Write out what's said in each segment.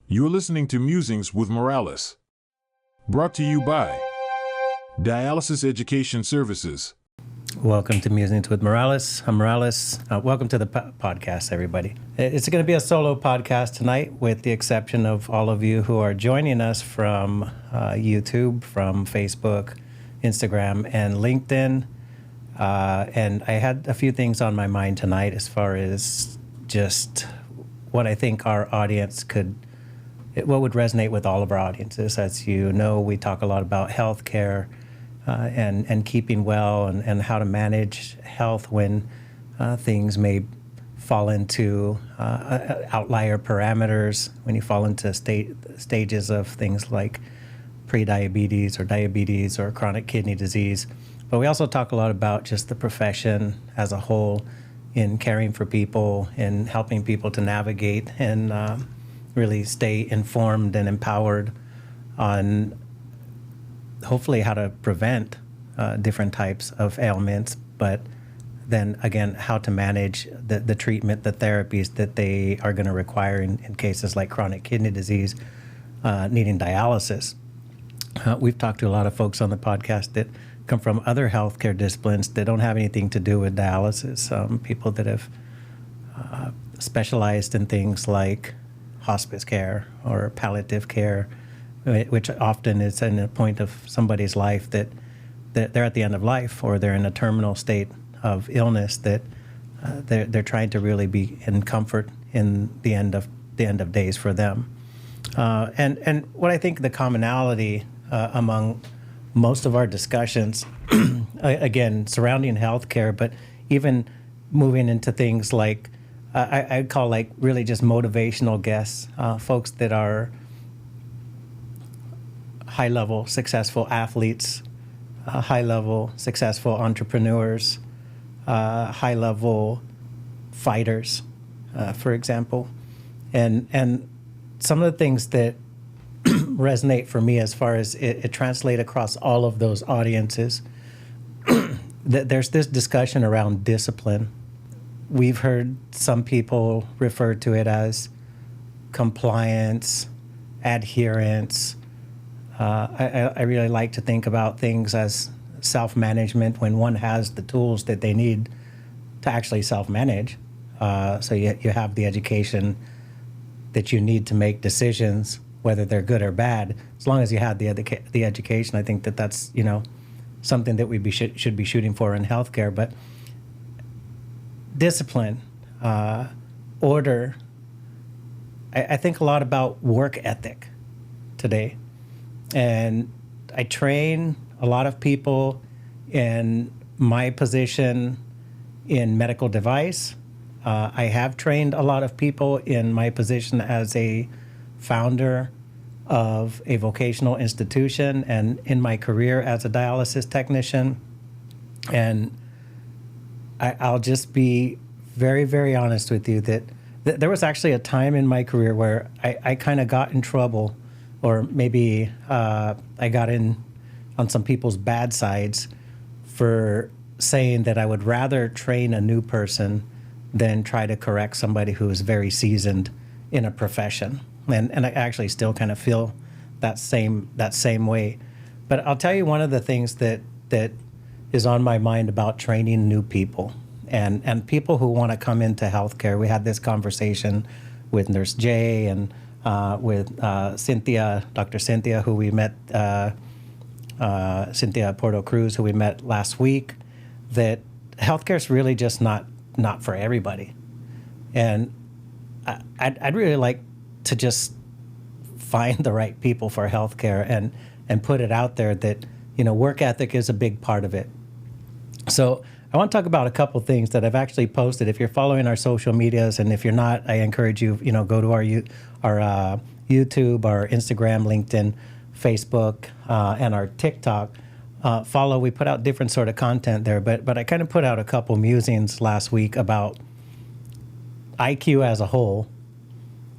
You're listening to Musings with Morales. Brought to you by Dialysis Education Services. Welcome to Musings with Morales. I'm Morales. Welcome to the podcast, everybody. It's going to be a solo podcast tonight, with the exception of all of you who are joining us from YouTube, from Facebook, Instagram, and LinkedIn. And I had a few things on my mind tonight as far as just what I think our audience what would resonate with all of our audiences. As you know, we talk a lot about healthcare and keeping well and how to manage health when things may fall into outlier parameters, when you fall into stages of things like prediabetes or diabetes or chronic kidney disease. But we also talk a lot about just the profession as a whole in caring for people and helping people to navigate and really stay informed and empowered on hopefully how to prevent different types of ailments, but then again, how to manage the treatment, the therapies that they are going to require in cases like chronic kidney disease, needing dialysis. We've talked to a lot of folks on the podcast that come from other healthcare disciplines that don't have anything to do with dialysis. People that have specialized in things like hospice care or palliative care, which often is in a point of somebody's life that they're at the end of life, or they're in a terminal state of illness that they're trying to really be in comfort in the end of days for them. And what I think the commonality among most of our discussions, again, surrounding healthcare, but even moving into things like I'd call like really just motivational guests, folks that are high-level successful athletes, high-level successful entrepreneurs, high-level fighters, for example. And some of the things that resonate for me as far as it translate across all of those audiences, there's this discussion around discipline. We've heard some people refer to it as compliance, adherence. I really like to think about things as self-management when one has the tools that they need to actually self-manage. So you have the education that you need to make decisions, whether they're good or bad. As long as you have the education, I think that's something that we should be shooting for in healthcare. But discipline, order. I think a lot about work ethic today. And I train a lot of people in my position in medical device. I have trained a lot of people in my position as a founder of a vocational institution and in my career as a dialysis technician. And I'll just be very, very honest with you that there was actually a time in my career where I kind of got in trouble, or maybe I got in on some people's bad sides for saying that I would rather train a new person than try to correct somebody who is very seasoned in a profession. And I actually still kind of feel that same way. But I'll tell you one of the things that is on my mind about training new people and people who want to come into healthcare. We had this conversation with Nurse Jay and with Cynthia, Dr. Cynthia, who we met, Cynthia Porto Cruz, who we met last week, that healthcare is really just not for everybody. And I'd really like to just find the right people for healthcare and put it out there that, work ethic is a big part of it. So I want to talk about a couple things that I've actually posted. If you're following our social medias, and if you're not, I encourage you, go to our YouTube, our Instagram, LinkedIn, Facebook, and our TikTok. Follow. We put out different sort of content there, but I kind of put out a couple musings last week about IQ as a whole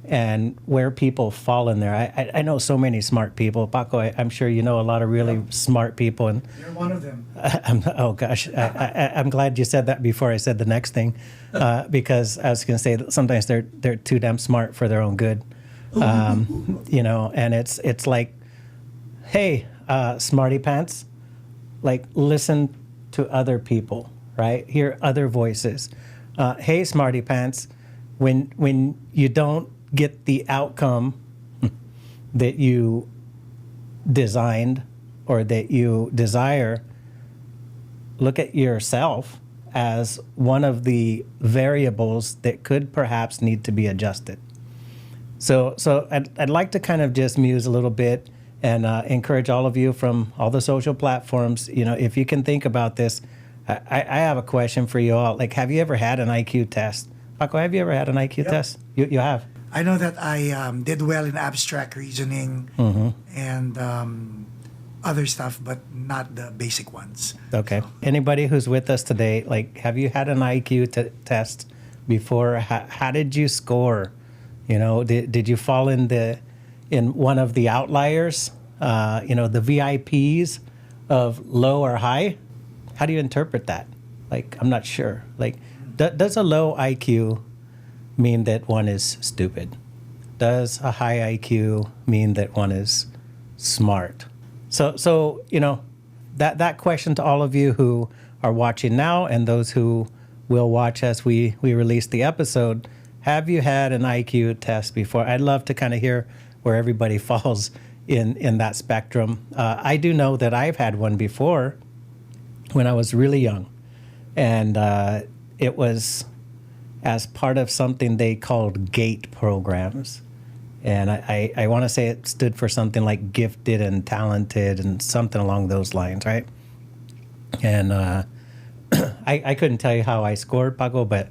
and where people fall in there. I know so many smart people. Paco, I'm sure you know a lot of really smart people. And you're one of them. Oh, gosh. I'm glad you said that before I said the next thing, because I was going to say that sometimes they're too damn smart for their own good. And it's like, hey, smarty pants, like listen to other people, right? Hear other voices. Hey, smarty pants, when you don't get the outcome that you designed or that you desire, look at yourself as one of the variables that could perhaps need to be adjusted. So I'd like to kind of just muse a little bit and encourage all of you from all the social platforms, if you can think about this. I have a question for you all. Like, have you ever had an IQ test? Paco, have you ever had an IQ test? You have? I know that I did well in abstract reasoning and other stuff, but not the basic ones. Okay. So. Anybody who's with us today, like, have you had an IQ test before? How did you score? Did you fall in one of the outliers? The VIPs of low or high? How do you interpret that? Like, I'm not sure. Like, does a low IQ mean that one is stupid? Does a high IQ mean that one is smart? So that question to all of you who are watching now and those who will watch as we release the episode, have you had an IQ test before? I'd love to kind of hear where everybody falls in that spectrum. I do know that I've had one before when I was really young. And it was as part of something they called GATE programs. And I want to say it stood for something like gifted and talented and something along those lines, right? And I couldn't tell you how I scored, Paco, but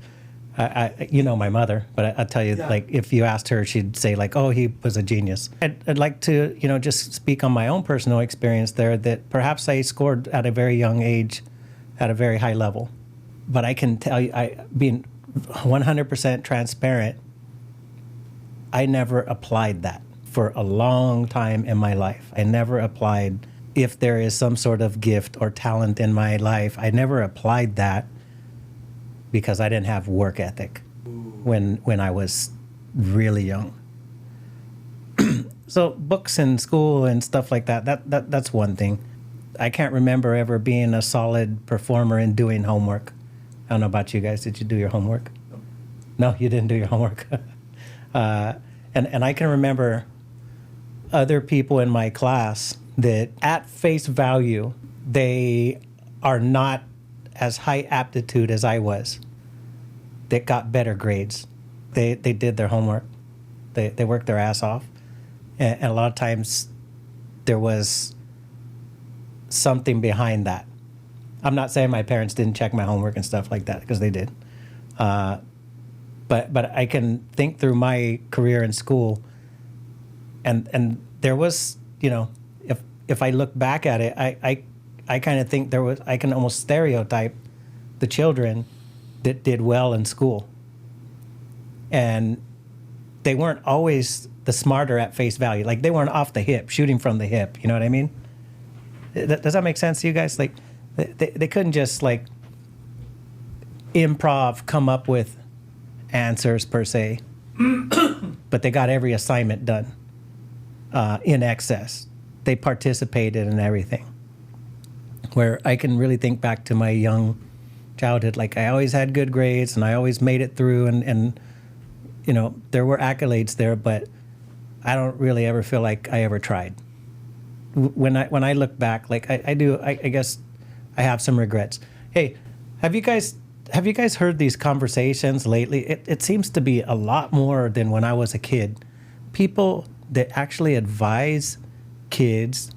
my mother, but I'll tell you, like, if you asked her, she'd say, like, oh, he was a genius. I'd like to, just speak on my own personal experience there, that perhaps I scored at a very young age at a very high level. But I can tell you, being 100% transparent, I never applied that for a long time in my life. I never applied, if there is some sort of gift or talent in my life, I never applied that because I didn't have work ethic when I was really young. So books in school and stuff like that's one thing. I can't remember ever being a solid performer in doing homework. I don't know about you guys. Did you do your homework? No, you didn't do your homework. And I can remember other people in my class that at face value, they are not as high aptitude as I was, that got better grades. They did their homework. They worked their ass off. And a lot of times there was something behind that. I'm not saying my parents didn't check my homework and stuff like that, because they did. But I can think through my career in school, and there was, if I look back at it, I kind of think I can almost stereotype the children that did well in school. And they weren't always the smarter at face value. Like, they weren't off the hip, shooting from the hip. You know what I mean? Does that make sense to you guys? Like, they couldn't just, like, improv come up with answers per se, but they got every assignment done in excess. They participated in everything. Where I can really think back to my young childhood, like, I always had good grades and I always made it through, and there were accolades there, but I don't really ever feel like I ever tried. When I look back, like, I guess I have some regrets. Hey, have you guys heard these conversations lately? It seems to be a lot more than when I was a kid. People that actually advise kids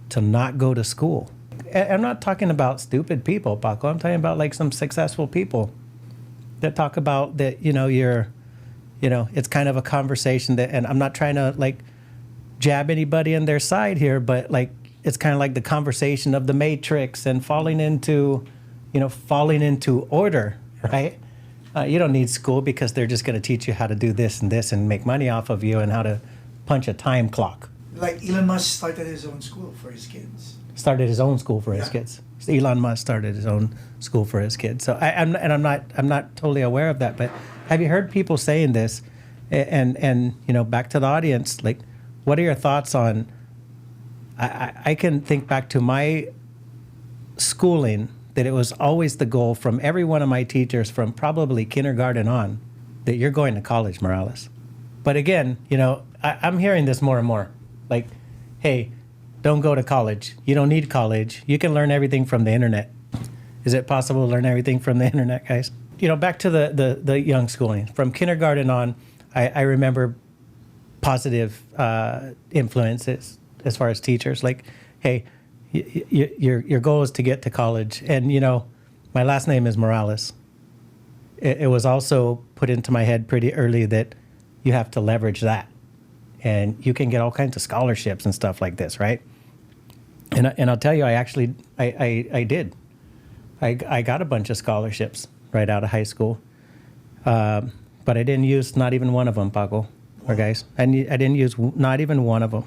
to not go to school. I'm not talking about stupid people, Paco. I'm talking about, like, some successful people that talk about that, it's kind of a conversation that, and I'm not trying to, like, jab anybody on their side here, but, like, it's kind of like the conversation of the Matrix and falling into order, right? You don't need school because they're just going to teach you how to do this and make money off of you and how to punch a time clock. Like Elon Musk started his own school for his kids. His kids. So Elon Musk started his own school for his kids. So I'm not totally aware of that, but have you heard people saying this? And back to the audience, like, what are your thoughts on? I can think back to my schooling that it was always the goal from every one of my teachers from probably kindergarten on that you're going to college, Morales. But again, I'm hearing this more and more. Like, hey, don't go to college. You don't need college. You can learn everything from the internet. Is it possible to learn everything from the internet, guys? Back to the young schooling. From kindergarten on, I remember positive influences as far as teachers. Like, hey, your goal is to get to college. And, my last name is Morales. It was also put into my head pretty early that you have to leverage that. And you can get all kinds of scholarships and stuff like this, right? And I'll tell you, I did. I got a bunch of scholarships right out of high school. But I didn't use not even one of them, Paco, or guys. I didn't use not even one of them.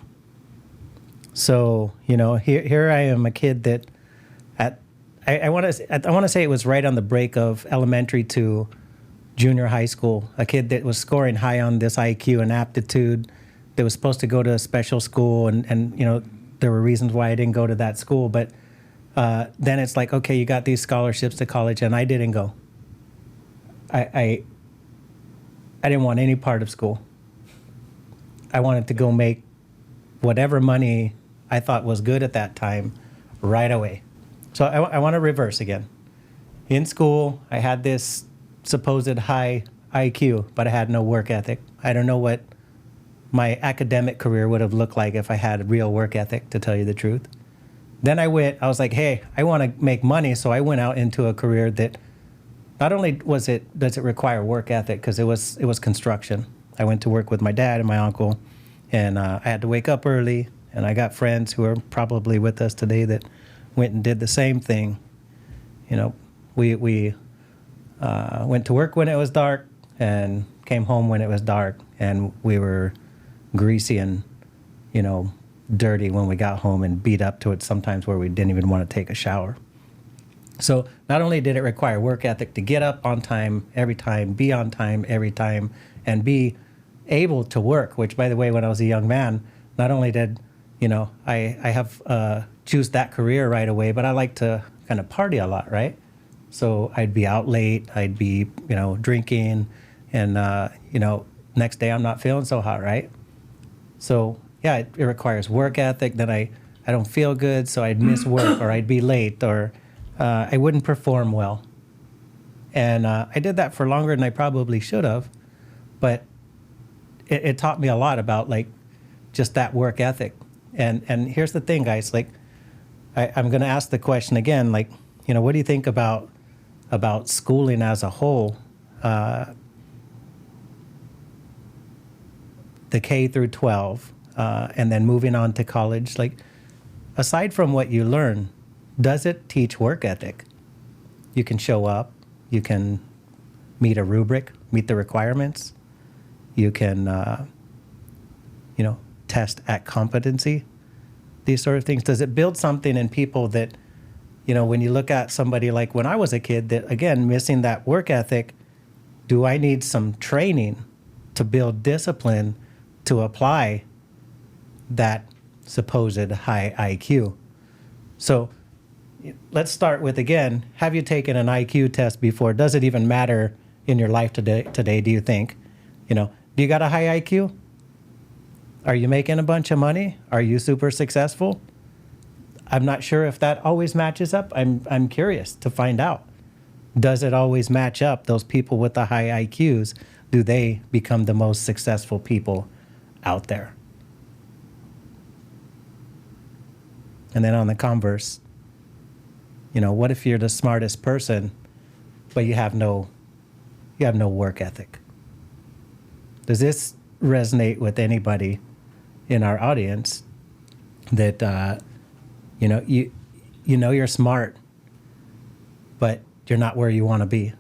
So, here I am, a kid that I want to say it was right on the break of elementary to junior high school, a kid that was scoring high on this IQ and aptitude, that was supposed to go to a special school, and there were reasons why I didn't go to that school, but then it's like, okay, you got these scholarships to college, and I didn't go. I didn't want any part of school. I wanted to go make whatever money I thought was good at that time right away. So I want to reverse again. In school, I had this supposed high IQ, but I had no work ethic. I don't know what my academic career would have looked like if I had real work ethic, to tell you the truth. Then I was like, hey, I want to make money, so I went out into a career that not only does it require work ethic, because it was construction. I went to work with my dad and my uncle, and I had to wake up early, and I got friends who are probably with us today that went and did the same thing. We went to work when it was dark and came home when it was dark, and we were greasy and, dirty when we got home, and beat up to it sometimes where we didn't even want to take a shower. So not only did it require work ethic to get up on time every time, be on time every time, and be able to work, which, by the way, when I was a young man, not only did, I have choose that career right away, but I like to kind of party a lot, right? So I'd be out late, I'd be, drinking, and, next day I'm not feeling so hot, right? So, yeah, it requires work ethic. Then I don't feel good, so I'd miss work, or I'd be late, or I wouldn't perform well. And I did that for longer than I probably should have, but it taught me a lot about, like, just that work ethic. And here's the thing, guys, like, I'm going to ask the question again, like, what do you think about schooling as a whole, the K through 12, and then moving on to college? Like, aside from what you learn, does it teach work ethic? You can show up, you can meet a rubric, meet the requirements, you can, test at competency, these sort of things. Does it build something in people that, when you look at somebody like when I was a kid that, again, missing that work ethic, do I need some training to build discipline to apply that supposed high IQ? So let's start with, again, have you taken an IQ test before? Does it even matter in your life today, do you think? Do you got a high IQ? Are you making a bunch of money? Are you super successful? I'm not sure if that always matches up. I'm curious to find out. Does it always match up? Those people with the high IQs, do they become the most successful people out there? And then on the converse, what if you're the smartest person, but you have no work ethic? Does this resonate with anybody in our audience that you're smart, but you're not where you want to be?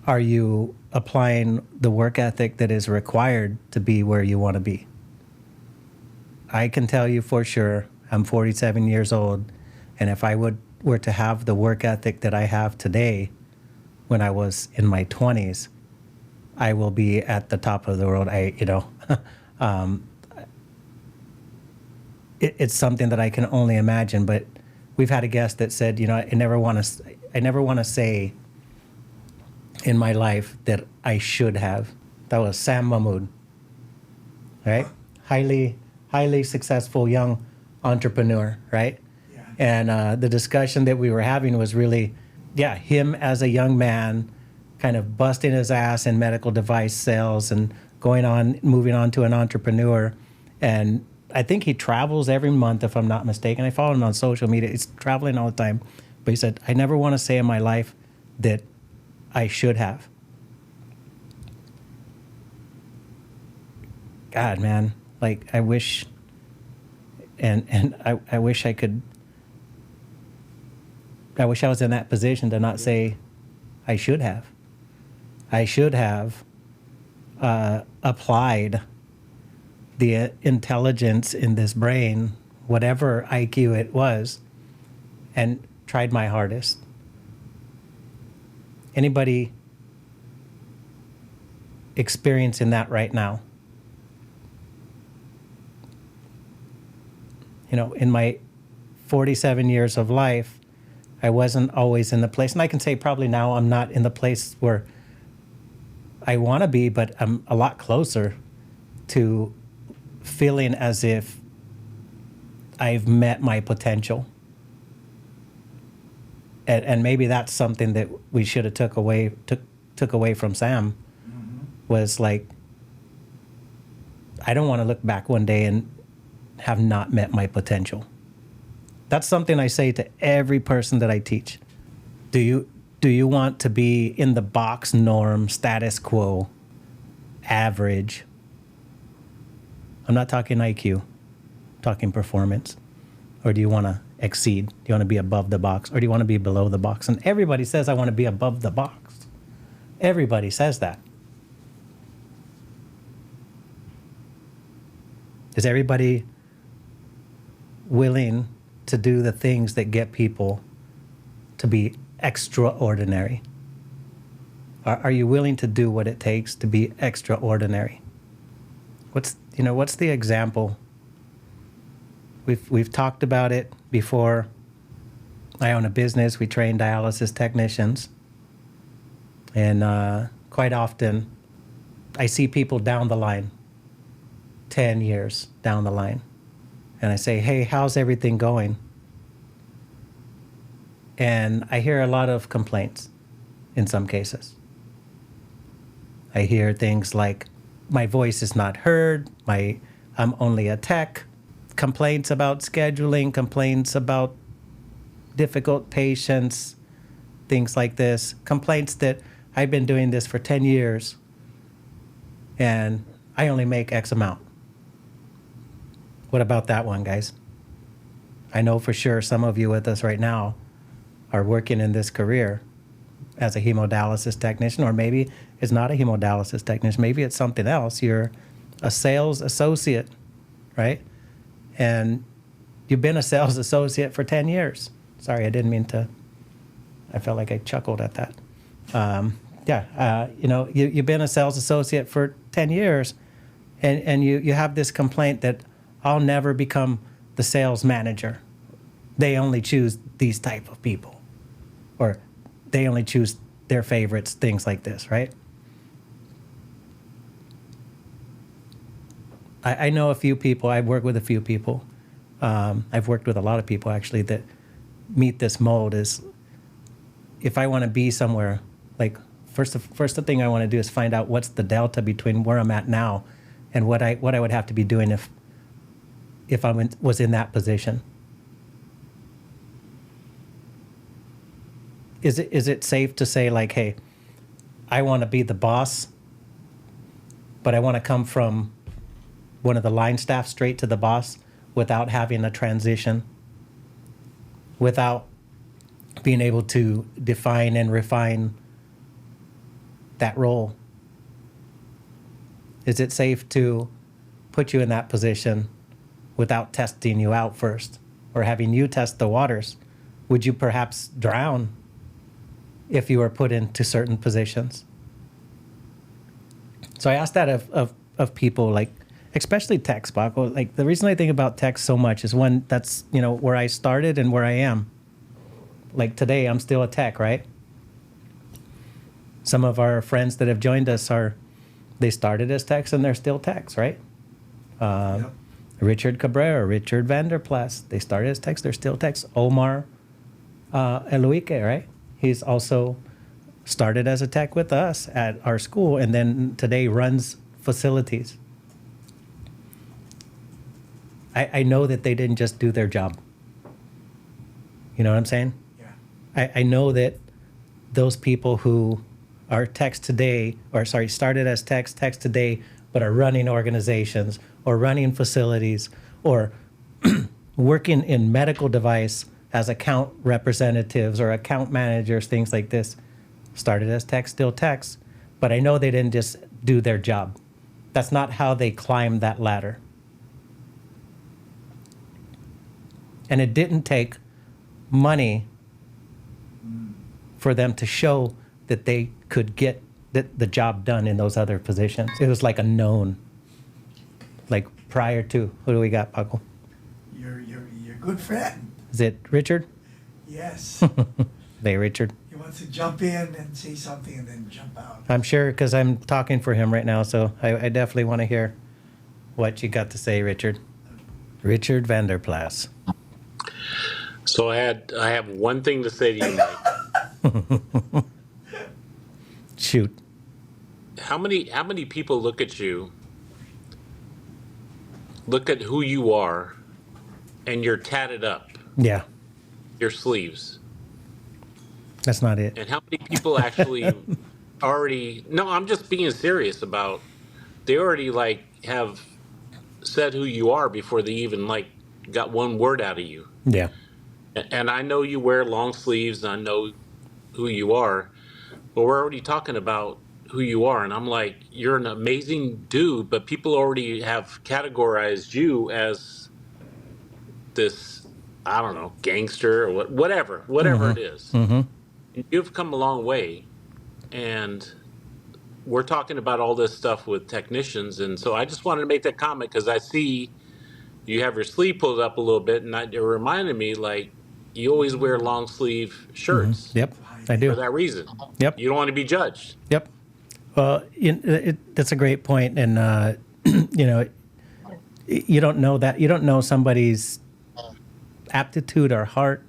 Are you applying the work ethic that is required to be where you want to be? I can tell you for sure, I'm 47 years old, and if I were to have the work ethic that I have today when I was in my 20s, I will be at the top of the world. It's something that I can only imagine. But we've had a guest that said, I never want to say in my life that I should have. That was Sam Mahmood, right? Highly successful young entrepreneur, right? Yeah. And the discussion that we were having was really, him as a young man, kind of busting his ass in medical device sales and moving on to an entrepreneur. And I think he travels every month, if I'm not mistaken. I follow him on social media. He's traveling all the time. But he said, I never want to say in my life that I should have. God, man, like I wish, and I wish I could, I wish I was in that position to not say I should have. I should have applied the intelligence in this brain, whatever IQ it was, and tried my hardest. Anybody experiencing that right now? In my 47 years of life, I wasn't always in the place, and I can say probably now I'm not in the place where I want to be, but I'm a lot closer to feeling as if I've met my potential. And maybe that's something that we should have took away from Sam, was like, I don't want to look back one day and have not met my potential. That's something I say to every person that I teach. Do you want to be in the box norm, status quo, average? I'm not talking IQ, I'm talking performance. Or do you want to exceed? Do you want to be above the box, or do you want to be below the box? And everybody says, I want to be above the box. Everybody says that. Is everybody willing to do the things that get people to be extraordinary? Are you willing to do what it takes to be extraordinary? What's the example? We've talked about it before. I own a business. We train dialysis technicians. And quite often, I see people down the line, 10 years down the line. And I say, hey, how's everything going? And I hear a lot of complaints in some cases. I hear things like, my voice is not heard, I'm only a tech, complaints about scheduling, complaints about difficult patients, things like this, complaints that I've been doing this for 10 years and I only make X amount. What about that one, guys? I know for sure some of you with us right now are working in this career as a hemodialysis technician, or maybe it's not a hemodialysis technician, maybe it's something else. You're a sales associate, right? And you've been a sales associate for 10 years. Sorry, I didn't mean to, I felt like I chuckled at that. You've been a sales associate for 10 years, and you have this complaint that I'll never become the sales manager. They only choose these type of people, or they only choose their favorites, things like this, right? I know a few people, I've worked with a few people. I've worked with a lot of people actually that meet this mold. Is if I want to be somewhere, like first the thing I want to do is find out what's the delta between where I'm at now and what I would have to be doing if I was in that position. Is it safe to say, like, hey, I want to be the boss, but I want to come from one of the line staff straight to the boss without having a transition, without being able to define and refine that role? Is it safe to put you in that position without testing you out first, or having you test the waters? Would you perhaps drown if you were put into certain positions? So I asked that of people, like, especially techs, Paco. Like, the reason I think about tech so much is, one, that's, where I started and where I am. Like, today, I'm still a tech, right? Some of our friends that have joined us they started as techs and they're still techs, right? Yep. Richard Cabrera, Richard Van Der Plas, they started as techs, they're still techs. Omar Eloike, right? He's also started as a tech with us at our school and then today runs facilities. I know that they didn't just do their job. You know what I'm saying? Yeah. I know that those people who are techs today, started as techs today, but are running organizations or running facilities or working in medical device as account representatives or account managers, things like this, started as techs, still techs, but I know they didn't just do their job. That's not how they climbed that ladder. And it didn't take money for them to show that they could get the job done in those other positions. It was like a known, like prior to. Who do we got, Paco? Your good friend. Is it Richard? Yes. Hey, Richard. He wants to jump in and say something and then jump out. I'm sure, because I'm talking for him right now, so I definitely want to hear what you got to say, Richard. Richard Van Der Plas. So I have one thing to say to you, Mike. Shoot. How many people look at you, look at who you are, and you're tatted up, Yeah, your sleeves? that's not it. And how many people actually already, no, I'm just being serious about, they already like have said who you are before they even like got one word out of you. Yeah. And I know you wear long sleeves, and I know who you are, but we're already talking about who you are. And I'm like, you're an amazing dude, but people already have categorized you as this, I don't know, gangster or whatever it is. Mm-hmm. You've come a long way. And we're talking about all this stuff with technicians. And so I just wanted to make that comment because I see you have your sleeve pulled up a little bit, and it reminded me, like, you always wear long sleeve shirts. Yep, I do. For that reason. Yep. You don't want to be judged. Yep. Well, that's a great point, and you don't know that. You don't know somebody's aptitude or heart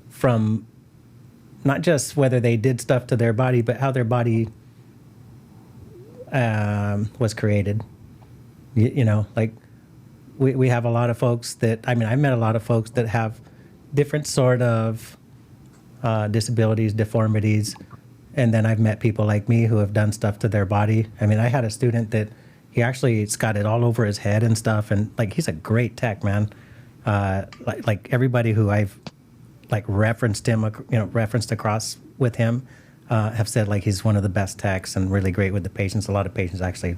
from not just whether they did stuff to their body, but how their body was created. Like we have a lot of folks that, I met a lot of folks that have different sort of disabilities, deformities, and then I've met people like me who have done stuff to their body. I had a student that it's got it all over his head and stuff, and like he's a great tech, man. Like everybody who I've like referenced across with him have said like he's one of the best techs and really great with the patients. A lot of patients actually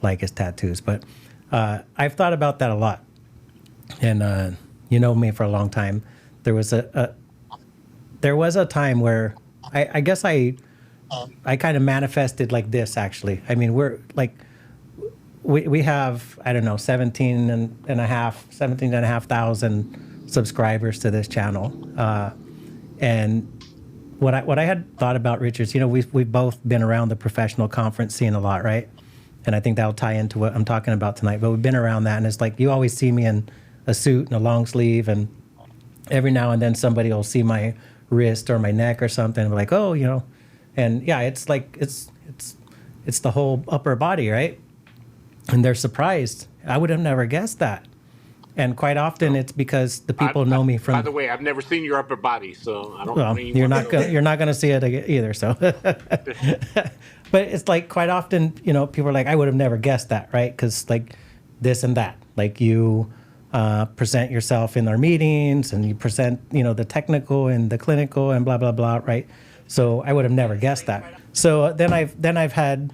like his tattoos, but I've thought about that a lot. And you know me for a long time. There was a time where I guess I kind of manifested like this, actually. We're like, we have, I don't know, 17,500 subscribers to this channel. And what I had thought about, Richard, we've both been around the professional conference scene a lot, right? And I think that'll tie into what I'm talking about tonight. But we've been around that, and it's like you always see me in a suit and a long sleeve, and every now and then somebody will see my wrist or my neck or something, and be like, oh, and yeah, it's like it's the whole upper body, right? And they're surprised. I would have never guessed that. And quite often it's because the people know me from. By the way, I've never seen your upper body, so I don't. Well, you're not gonna see it either. So, but it's like quite often, people are like, I would have never guessed that, right? Because like this and that, like you present yourself in our meetings, and you present, the technical and the clinical and blah blah blah, right? So I would have never guessed that. So then I've had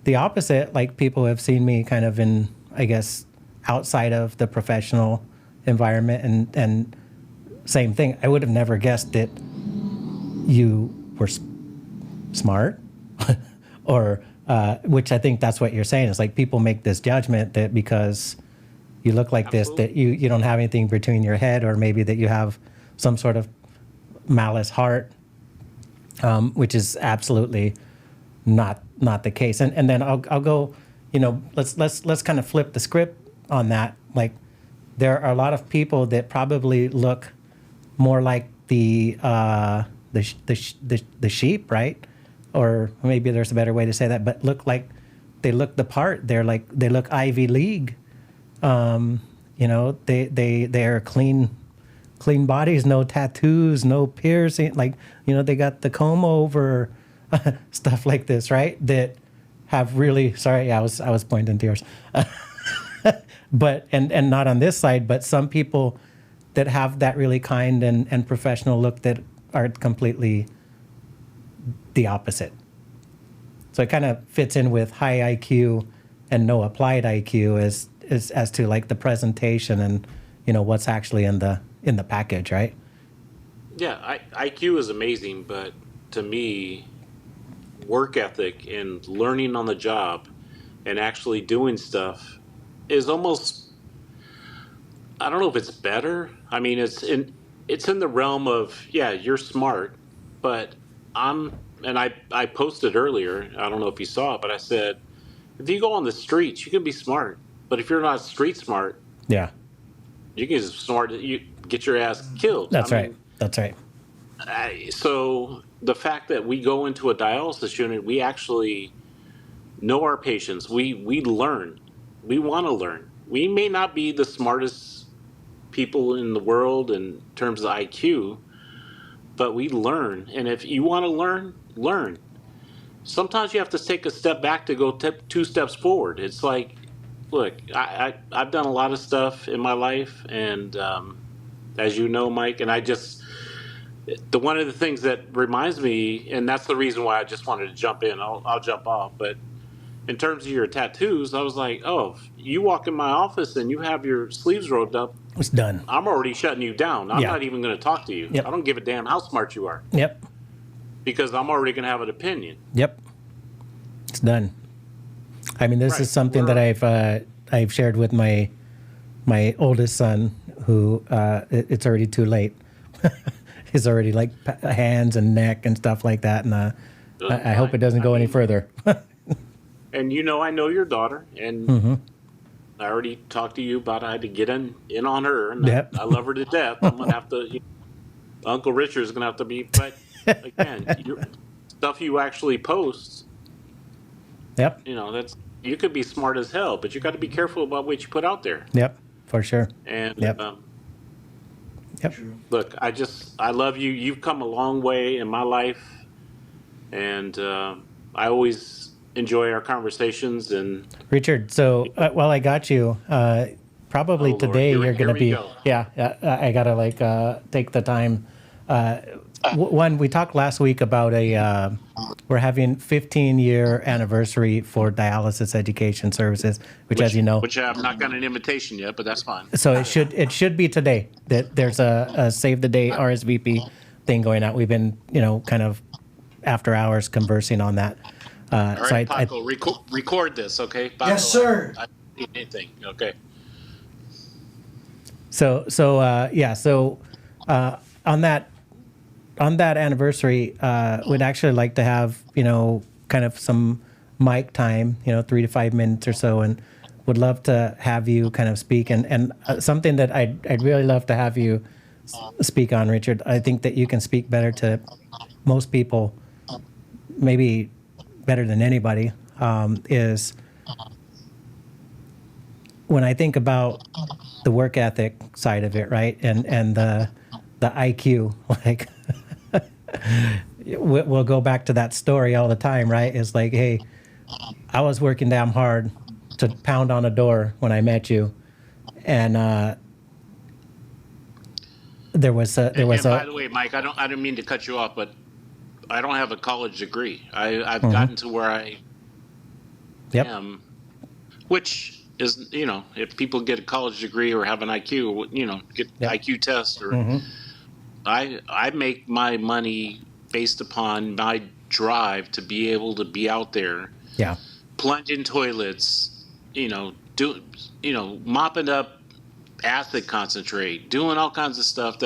the opposite, like people have seen me kind of in, I guess, outside of the professional environment, and same thing. I would have never guessed that you were smart or which I think that's what you're saying. It's like people make this judgment that because you look like Absolutely. this, that you don't have anything between your head, or maybe that you have some sort of malice heart, which is absolutely not the case. And then I'll go, let's kind of flip the script on that. Like, there are a lot of people that probably look more like the sheep, right? Or maybe there's a better way to say that, but they look the part. They look Ivy League. They're clean bodies, no tattoos, no piercing. Like, they got the comb over, stuff like this, right? That have really, sorry, I was pointing to yours. But, and not on this side, but some people that have that really kind and professional look that are completely the opposite. So it kind of fits in with high IQ and no applied IQ as to like the presentation and, what's actually in the package, right? Yeah, IQ is amazing, but to me, work ethic and learning on the job and actually doing stuff is almost, I don't know if it's better. I mean, it's in the realm of, yeah, you're smart, but I posted earlier, I don't know if you saw it, but I said, if you go on the streets, you can be smart, but if you're not street smart, Yeah, you can you get your ass killed. that's I right. mean, That's right. so the fact that we go into a dialysis unit, we actually know our patients. We learn. We want to learn. We may not be the smartest people in the world in terms of IQ, but we learn. And if you want to learn. Sometimes you have to take a step back to go two steps forward. It's like, look, I've done a lot of stuff in my life, and as you know, Mike, and one of the things that reminds me, and that's the reason why I just wanted to jump in. I'll jump off, but in terms of your tattoos, I was like, oh, you walk in my office and you have your sleeves rolled up, It's done. I'm already shutting you down. I'm Yeah. not even going to talk to you. Yep. I don't give a damn how smart you are, Yep. because I'm already going to have an opinion. Yep. It's done. I mean, this Right. is something that I've shared with my oldest son, who it's already too late. He's already like hands and neck and stuff like that, and I hope it doesn't go any further. And I know your daughter, and I already talked to you about I had to get in on her, and Yep. I love her to death. I'm gonna have to. Uncle Richard's gonna have to be, but again, stuff you actually post, Yep. that's, you could be smart as hell, but you got to be careful about what you put out there. Yep. For sure. And Yep. Yep. look, I love you. You've come a long way in my life, and I always enjoy our conversations. And Richard, so while I got you, probably Oh, Lord. today Here we- you're going to here we be, go. yeah, I got to take the time. One, we talked last week about we're having 15-year anniversary for dialysis education services, which as you know, which I've not gotten an invitation yet, but that's fine. so it should be today that there's a save the day RSVP thing going out. We've been, kind of after hours conversing on that. All right, Paco, record this, okay? Paco, Yes, sir. I don't need anything, okay? So on that anniversary, we'd actually like to have, kind of some mic time, 3 to 5 minutes or so, and would love to have you kind of speak. And something that I'd really love to have you speak on, Richard. I think that you can speak better to most people, maybe better than anybody, is when I think about the work ethic side of it, right? And the IQ, like we'll go back to that story all the time, right? It's like, hey, I was working damn hard to pound on a door when I met you, and there was And by the way, Mike, I don't mean to cut you off, but I don't have a college degree. I've gotten to where I Yep. am, which is, if people get a college degree or have an IQ, get Yep. IQ test, or I make my money based upon my drive to be able to be out there Yeah. plunging toilets, mopping up acid concentrate, doing all kinds of stuff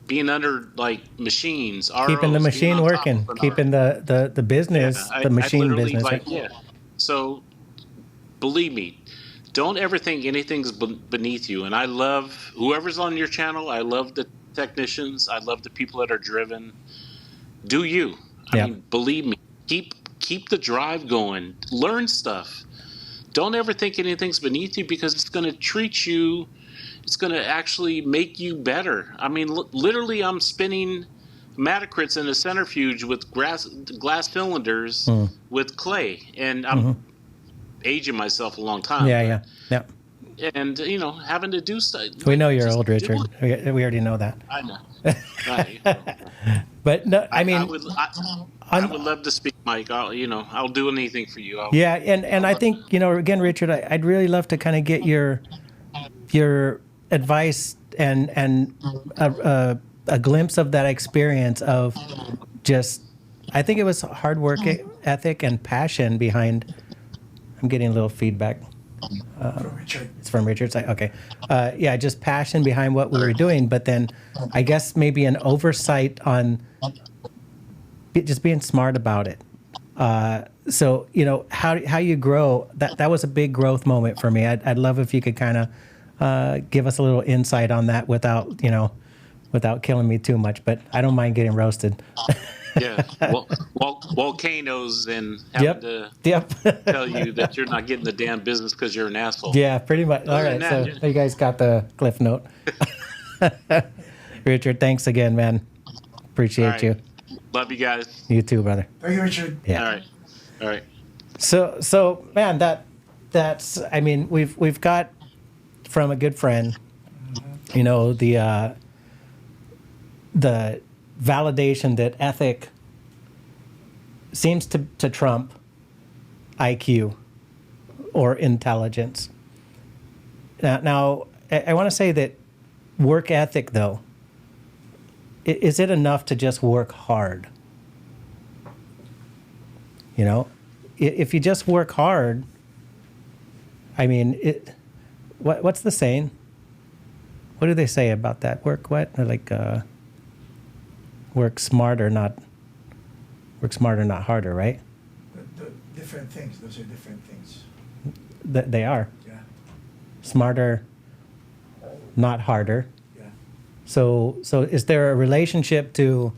being under like machines, Keeping the ROs, being machine on top working, of an keeping the business, the I machine literally business. Right? So believe me, don't ever think anything's beneath you. And I love whoever's on your channel. I love the technicians. I love the people that are driven. Do you? I mean, believe me, keep the drive going. Learn stuff. Don't ever think anything's beneath you, because it's going to treat you. It's going to actually make you better. I mean, literally, I'm spinning matacrits in a centrifuge with glass cylinders with clay, and I'm aging myself a long time. Yeah. And having to do stuff. We know you're old, Richard. We already know that. I know. But no, I mean, I would love to speak, Mike. I'll do anything for you. And I think, again, Richard, I'd really love to kind of get your advice and a glimpse of that experience of just, I think it was hard work ethic and passion behind. I'm getting a little feedback. From Richard. It's from Richard's side. Okay. Just passion behind what we were doing, but then I guess maybe an oversight on just being smart about it. So how you grow, that was a big growth moment for me. I'd love if you could kind of give us a little insight on that without killing me too much, but I don't mind getting roasted. Yeah, volcanoes and having to tell you that you're not getting the damn business because you're an asshole. Yeah, pretty much. All right, so you guys got the cliff note. Richard, thanks again, man. Appreciate you. Love you guys. You too, brother. Thank you, Richard. Yeah. All right. So man, that's I mean, we've got from a good friend, the validation that ethic seems to trump IQ or intelligence. Now I want to say that work ethic, though, is it enough to just work hard? If you just work hard, I mean, what's the saying? What do they say about that? Work what? Work smarter, not harder, right? The different things. Those are different things. They are. Yeah. Smarter, not harder. Yeah. So is there a relationship to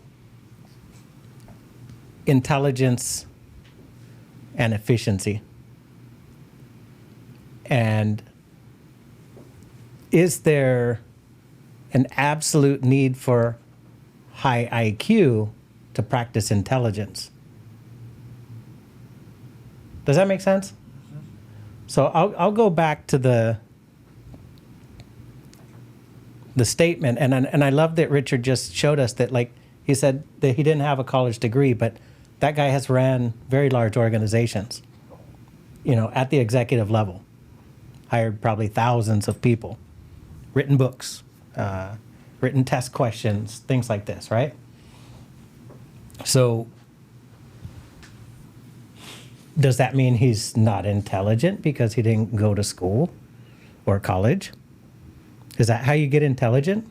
intelligence and efficiency? And is there an absolute need for high IQ to practice intelligence? Does that make sense? Mm-hmm. So I'll go back to the statement, and I love that Richard just showed us that, like he said, that he didn't have a college degree, but that guy has ran very large organizations, at the executive level, hired probably thousands of people, written books, written test questions, things like this, right? So does that mean he's not intelligent because he didn't go to school or college? Is that how you get intelligent?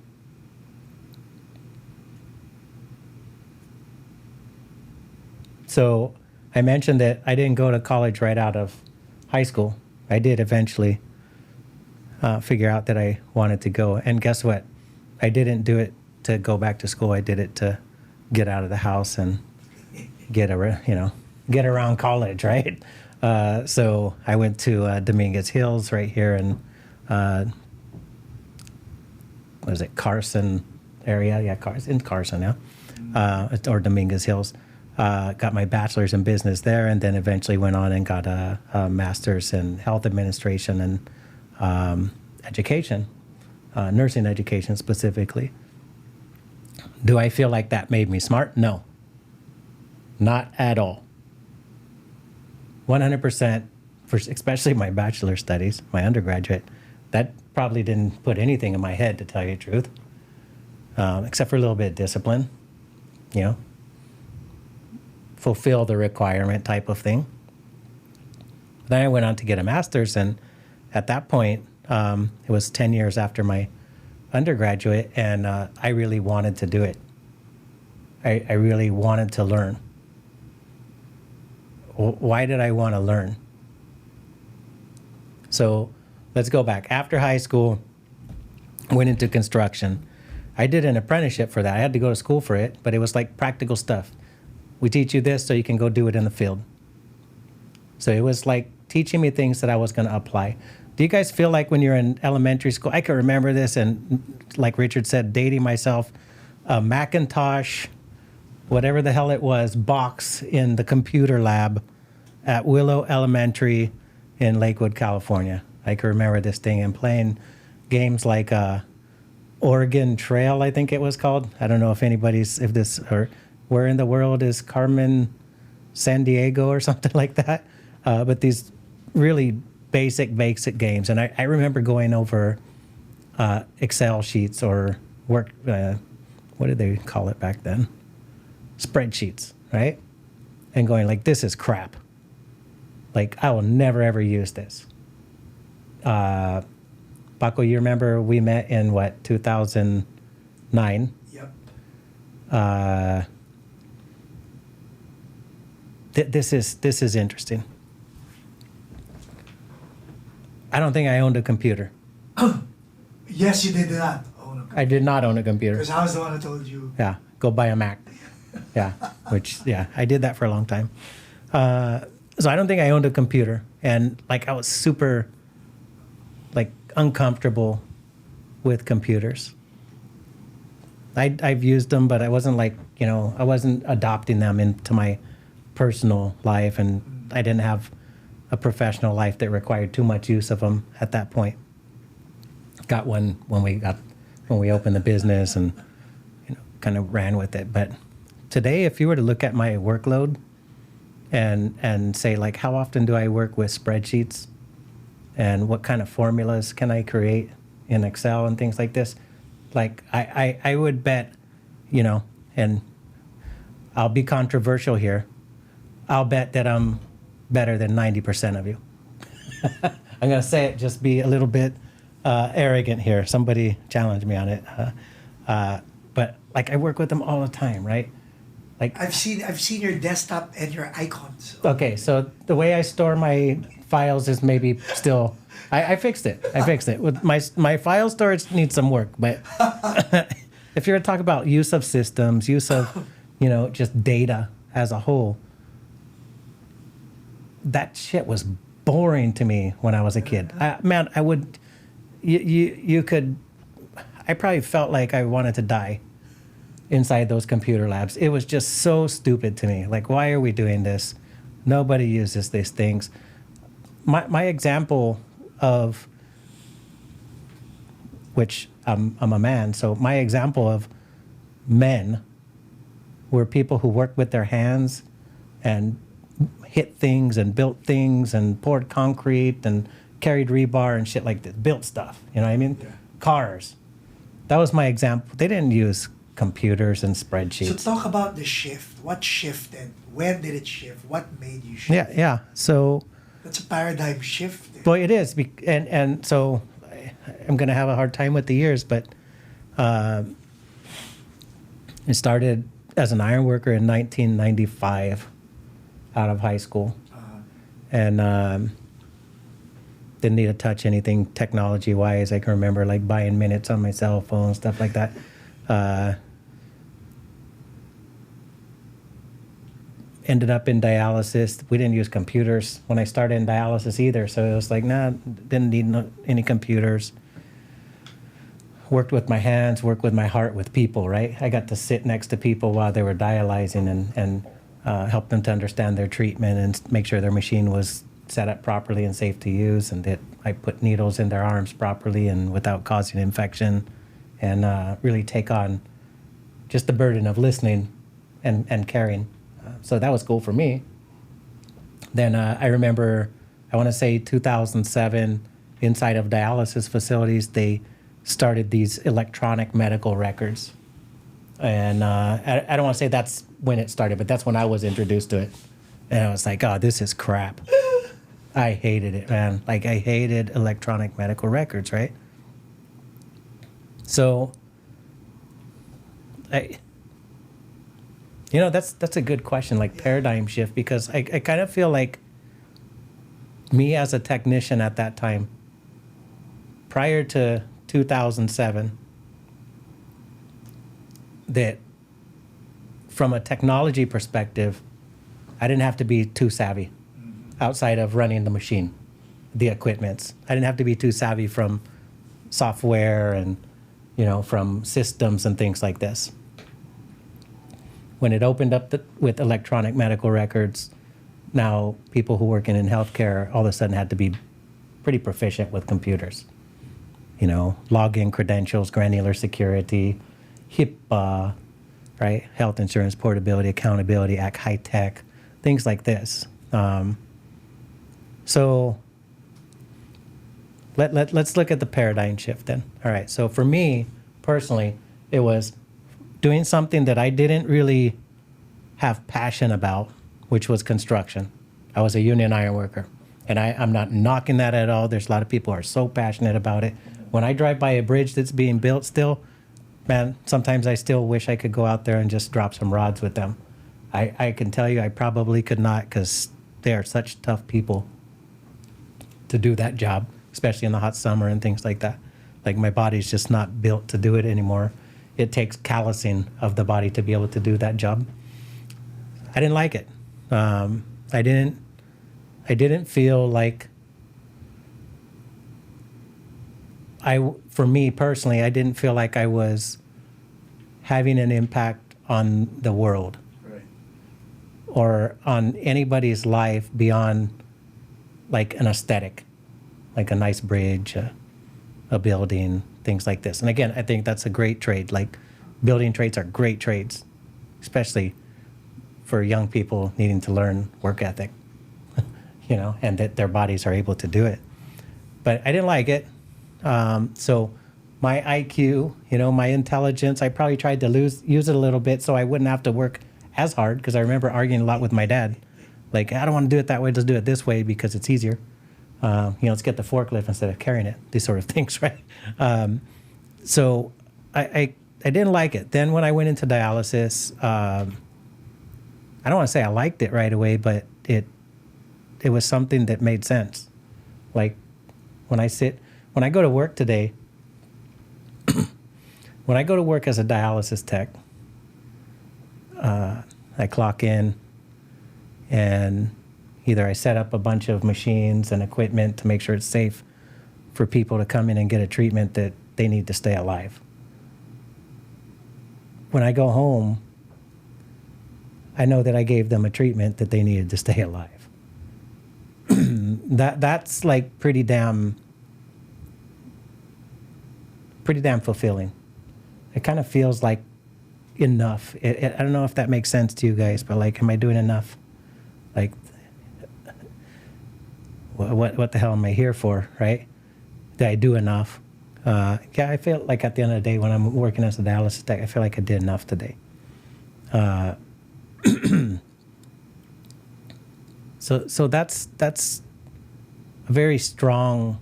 So I mentioned that I didn't go to college right out of high school. I did eventually figure out that I wanted to go. And guess what? I didn't do it to go back to school. I did it to get out of the house and get around college, right? So I went to Dominguez Hills right here in, Carson area? Yeah, in Carson now, or Dominguez Hills. Got my bachelor's in business there, and then eventually went on and got a master's in health administration and education, nursing education specifically. Do I feel like that made me smart? No. Not at all. 100% for especially my bachelor studies, my undergraduate, that probably didn't put anything in my head, to tell you the truth, except for a little bit of discipline, fulfill the requirement type of thing. Then I went on to get a master's, and at that point, it was 10 years after my undergraduate, and I really wanted to do it. I really wanted to learn. Why did I want to learn? So let's go back. After high school, went into construction. I did an apprenticeship for that. I had to go to school for it, but it was like practical stuff. We teach you this so you can go do it in the field. So it was like teaching me things that I was going to apply. Do you guys feel like when you're in elementary school, I can remember this, and like Richard said, dating myself, a Macintosh, whatever the hell it was, box in the computer lab at Willow Elementary in Lakewood, California. I can remember this thing and playing games like Oregon Trail, I think it was called. I don't know if or Where in the World is Carmen Sandiego or something like that. But these really basic games. And I remember going over Excel sheets or what did they call it back then? Spreadsheets, right? And going like, this is crap. Like, I will never, ever use this. Paco, you remember we met in 2009? Yep. This is interesting. I don't think I owned a computer. Yes, you did not own a computer. I did not own a computer. Because I was the one who told you. Yeah, go buy a Mac. Yeah, I did that for a long time. So I don't think I owned a computer, and like I was super, like uncomfortable with computers. I've used them, but I wasn't like I wasn't adopting them into my personal life, and I didn't have a professional life that required too much use of them at that point. Got one when we opened the business and kind of ran with it. But today, if you were to look at my workload and say like, how often do I work with spreadsheets and what kind of formulas can I create in Excel and things like this, like I would bet, and I'll be controversial here, I'll bet that I'm better than 90% of you. I'm going to say it, just be a little bit arrogant here. Somebody challenge me on it. But like I work with them all the time, right? Like I've seen your desktop and your icons. Okay, so the way I store my files is maybe still. I fixed it. With my file storage needs some work, but if you're gonna talk about use of systems, use of just data as a whole, that shit was boring to me when I was a kid. I would. You could. I probably felt like I wanted to die inside those computer labs. It was just so stupid to me. Like, why are we doing this? Nobody uses these things. My example of, which I'm a man, so my example of men were people who worked with their hands and hit things and built things and poured concrete and carried rebar and shit like this, built stuff, you know what I mean? Yeah. Cars. That was my example. They didn't use computers and spreadsheets. So talk about the shift. What shifted? When did it shift? What made you shift? Yeah. So that's a paradigm shift. Well, it is, and so I'm going to have a hard time with the years, but it started as an iron worker in 1995 out of high school, and didn't need to touch anything technology-wise. I can remember like buying minutes on my cell phone, stuff like that. Ended up in dialysis. We didn't use computers when I started in dialysis either, so it was like, didn't need any computers. Worked with my hands, worked with my heart, with people, right? I got to sit next to people while they were dialyzing and help them to understand their treatment and make sure their machine was set up properly and safe to use, and that I put needles in their arms properly and without causing infection, and really take on just the burden of listening and caring. So that was cool for me. Then I remember, I want to say 2007, inside of dialysis facilities, they started these electronic medical records. And I don't want to say that's when it started, but that's when I was introduced to it. And I was like, oh, this is crap. I hated it, man. Like, I hated electronic medical records, right? So, that's a good question, like paradigm shift, because I kind of feel like me as a technician at that time, prior to 2007, that from a technology perspective, I didn't have to be too savvy outside of running the machine, the equipments. I didn't have to be too savvy from software and, from systems and things like this. When it opened up with electronic medical records, now people who work in healthcare all of a sudden had to be pretty proficient with computers. Login credentials, granular security, HIPAA, right? Health insurance, portability, accountability, act high tech, things like this. So let's look at the paradigm shift then. All right. So for me personally, it was doing something that I didn't really have passion about, which was construction. I was a union iron worker, and I'm not knocking that at all. There's a lot of people who are so passionate about it. When I drive by a bridge that's being built still, man, sometimes I still wish I could go out there and just drop some rods with them. I can tell you I probably could not, because they are such tough people to do that job, especially in the hot summer and things like that. Like, my body's just not built to do it anymore. It takes callousing of the body to be able to do that job. I didn't like it. I didn't feel like for me personally, I didn't feel like I was having an impact on the world, right, or on anybody's life beyond like an aesthetic, like a nice bridge, a building, things like this. And again, I think that's a great trade. Like, building trades are great trades, especially for young people needing to learn work ethic, and that their bodies are able to do it. But I didn't like it. So my IQ, my intelligence, I probably tried to use it a little bit so I wouldn't have to work as hard, because I remember arguing a lot with my dad. Like, I don't want to do it that way, just do it this way because it's easier. Let's get the forklift instead of carrying it, these sort of things, right? So I didn't like it. Then when I went into dialysis, I don't want to say I liked it right away, but it was something that made sense. Like, when I go to work today, when I go to work as a dialysis tech, I clock in and either I set up a bunch of machines and equipment to make sure it's safe for people to come in and get a treatment that they need to stay alive. When I go home, I know that I gave them a treatment that they needed to stay alive. That's like pretty damn fulfilling. It kind of feels like enough. I don't know if that makes sense to you guys, but like, am I doing enough? Like, what the hell am I here for, right? Did I do enough? Yeah, I feel like at the end of the day, when I'm working as a dialysis tech, I feel like I did enough today. So that's a very strong,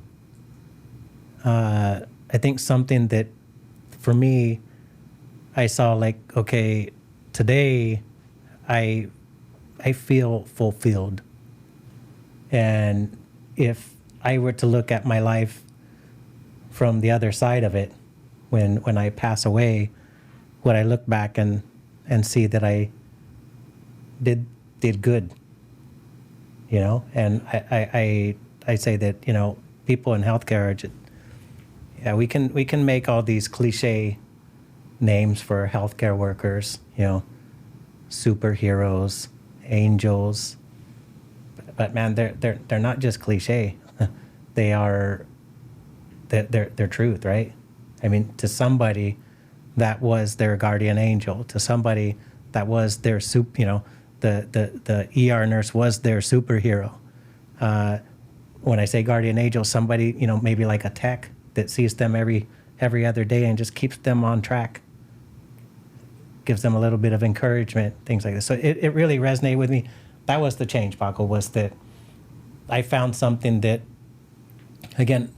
I think, something that for me, I saw like, okay, today I feel fulfilled. And if I were to look at my life from the other side of it, when I pass away, would I look back and see that I did good, And I say that, people in healthcare are just, we can make all these cliche names for healthcare workers, superheroes, angels, but man, they're not just cliche. They're truth, right? I mean, to somebody that was their guardian angel, to somebody that was their the ER nurse was their superhero. When I say guardian angel, somebody, maybe like a tech that sees them every other day and just keeps them on track, gives them a little bit of encouragement, things like this. So it really resonated with me. That was the change, Paco, was that I found something that, again,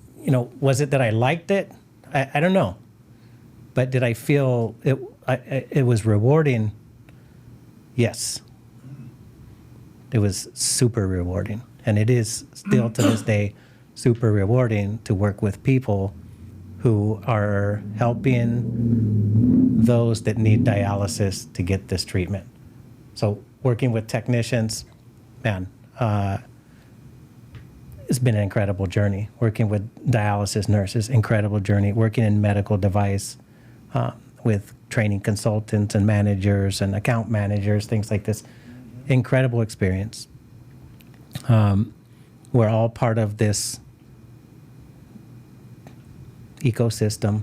was it that I liked it? I don't know. But did I feel it was rewarding? Yes. It was super rewarding. And it is still to this day super rewarding to work with people who are helping those that need dialysis to get this treatment. So working with technicians, man, it's been an incredible journey. Working with dialysis nurses, incredible journey. Working in medical device with training consultants and managers and account managers, things like this. Incredible experience. We're all part of this ecosystem,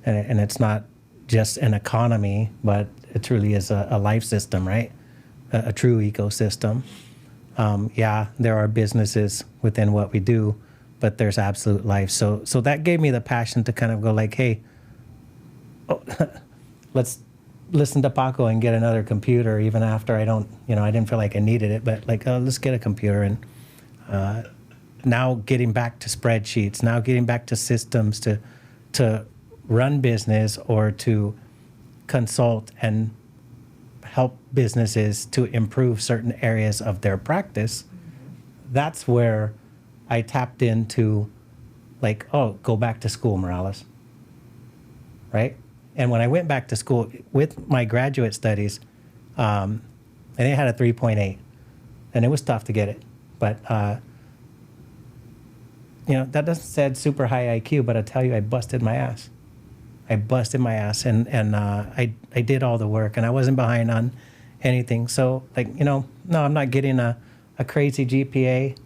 and it's not just an economy, but it truly is a life system, right? A true ecosystem. Yeah, there are businesses within what we do, but there's absolute life. So that gave me the passion to kind of go like, hey, let's listen to Paco and get another computer, even after I didn't feel like I needed it, but like, let's get a computer. And now getting back to spreadsheets, now getting back to systems to run business or to consult and help businesses to improve certain areas of their practice. That's where I tapped into like, oh, go back to school, Morales, right? And when I went back to school with my graduate studies, I think I had a 3.8, and it was tough to get it. But, that doesn't say super high IQ, but I tell you, I busted my ass. And I did all the work, and I wasn't behind on anything. So, no, I'm not getting a crazy GPA,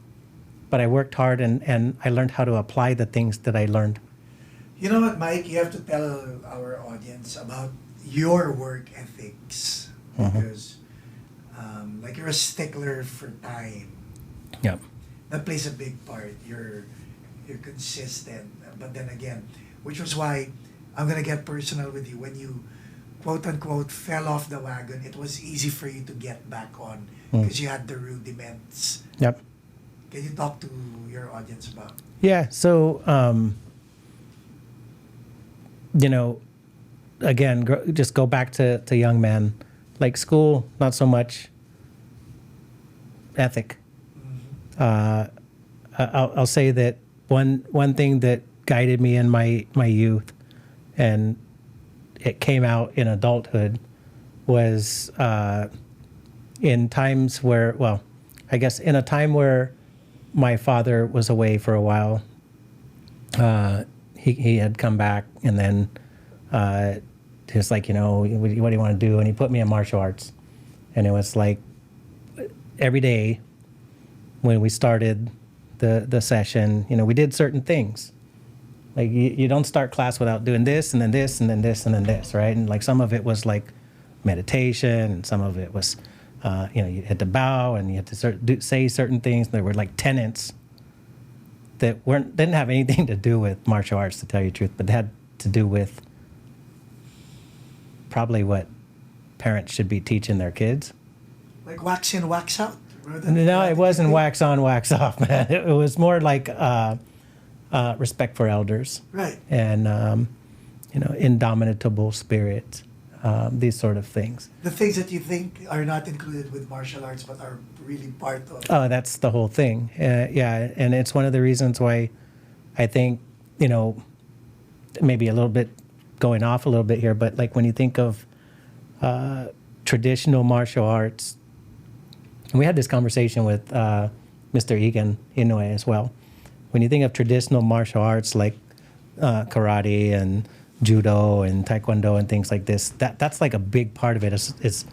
but I worked hard, and I learned how to apply the things that I learned. You know what, Mike? You have to tell our audience about your work ethics, because you're a stickler for time. Yep. That plays a big part. You're consistent, but then again, which was why I'm gonna get personal with you. When you quote unquote fell off the wagon, it was easy for you to get back on because you had the rudiments. Yep. Can you talk to your audience about? Yeah. So, again, just go back to young men. Like school, not so much. Ethic. I'll say that one thing that guided me in my youth, and it came out in adulthood, was in times where, I guess in a time where my father was away for a while. He had come back, and then he was like, what do you want to do? And he put me in martial arts. And it was like every day when we started the session, we did certain things. Like you don't start class without doing this, and then this, and then this, and then this, right? And like some of it was like meditation, and some of it was, you had to bow, and you had to say certain things. There were like tenets that didn't have anything to do with martial arts, to tell you the truth, but had to do with probably what parents should be teaching their kids. Like wax in, wax out? No, it wasn't wax on, wax off, man. It was more like respect for elders. Right. And, indomitable spirit, these sort of things. The things that you think are not included with martial arts but are really part of. Oh, that's the whole thing. Yeah, and it's one of the reasons why I think, maybe a little bit going off a little bit here, but like when you think of traditional martial arts, and we had this conversation with Mr. Egan Inoue as well. When you think of traditional martial arts like karate and judo and taekwondo and things like this, that's like a big part of it. It's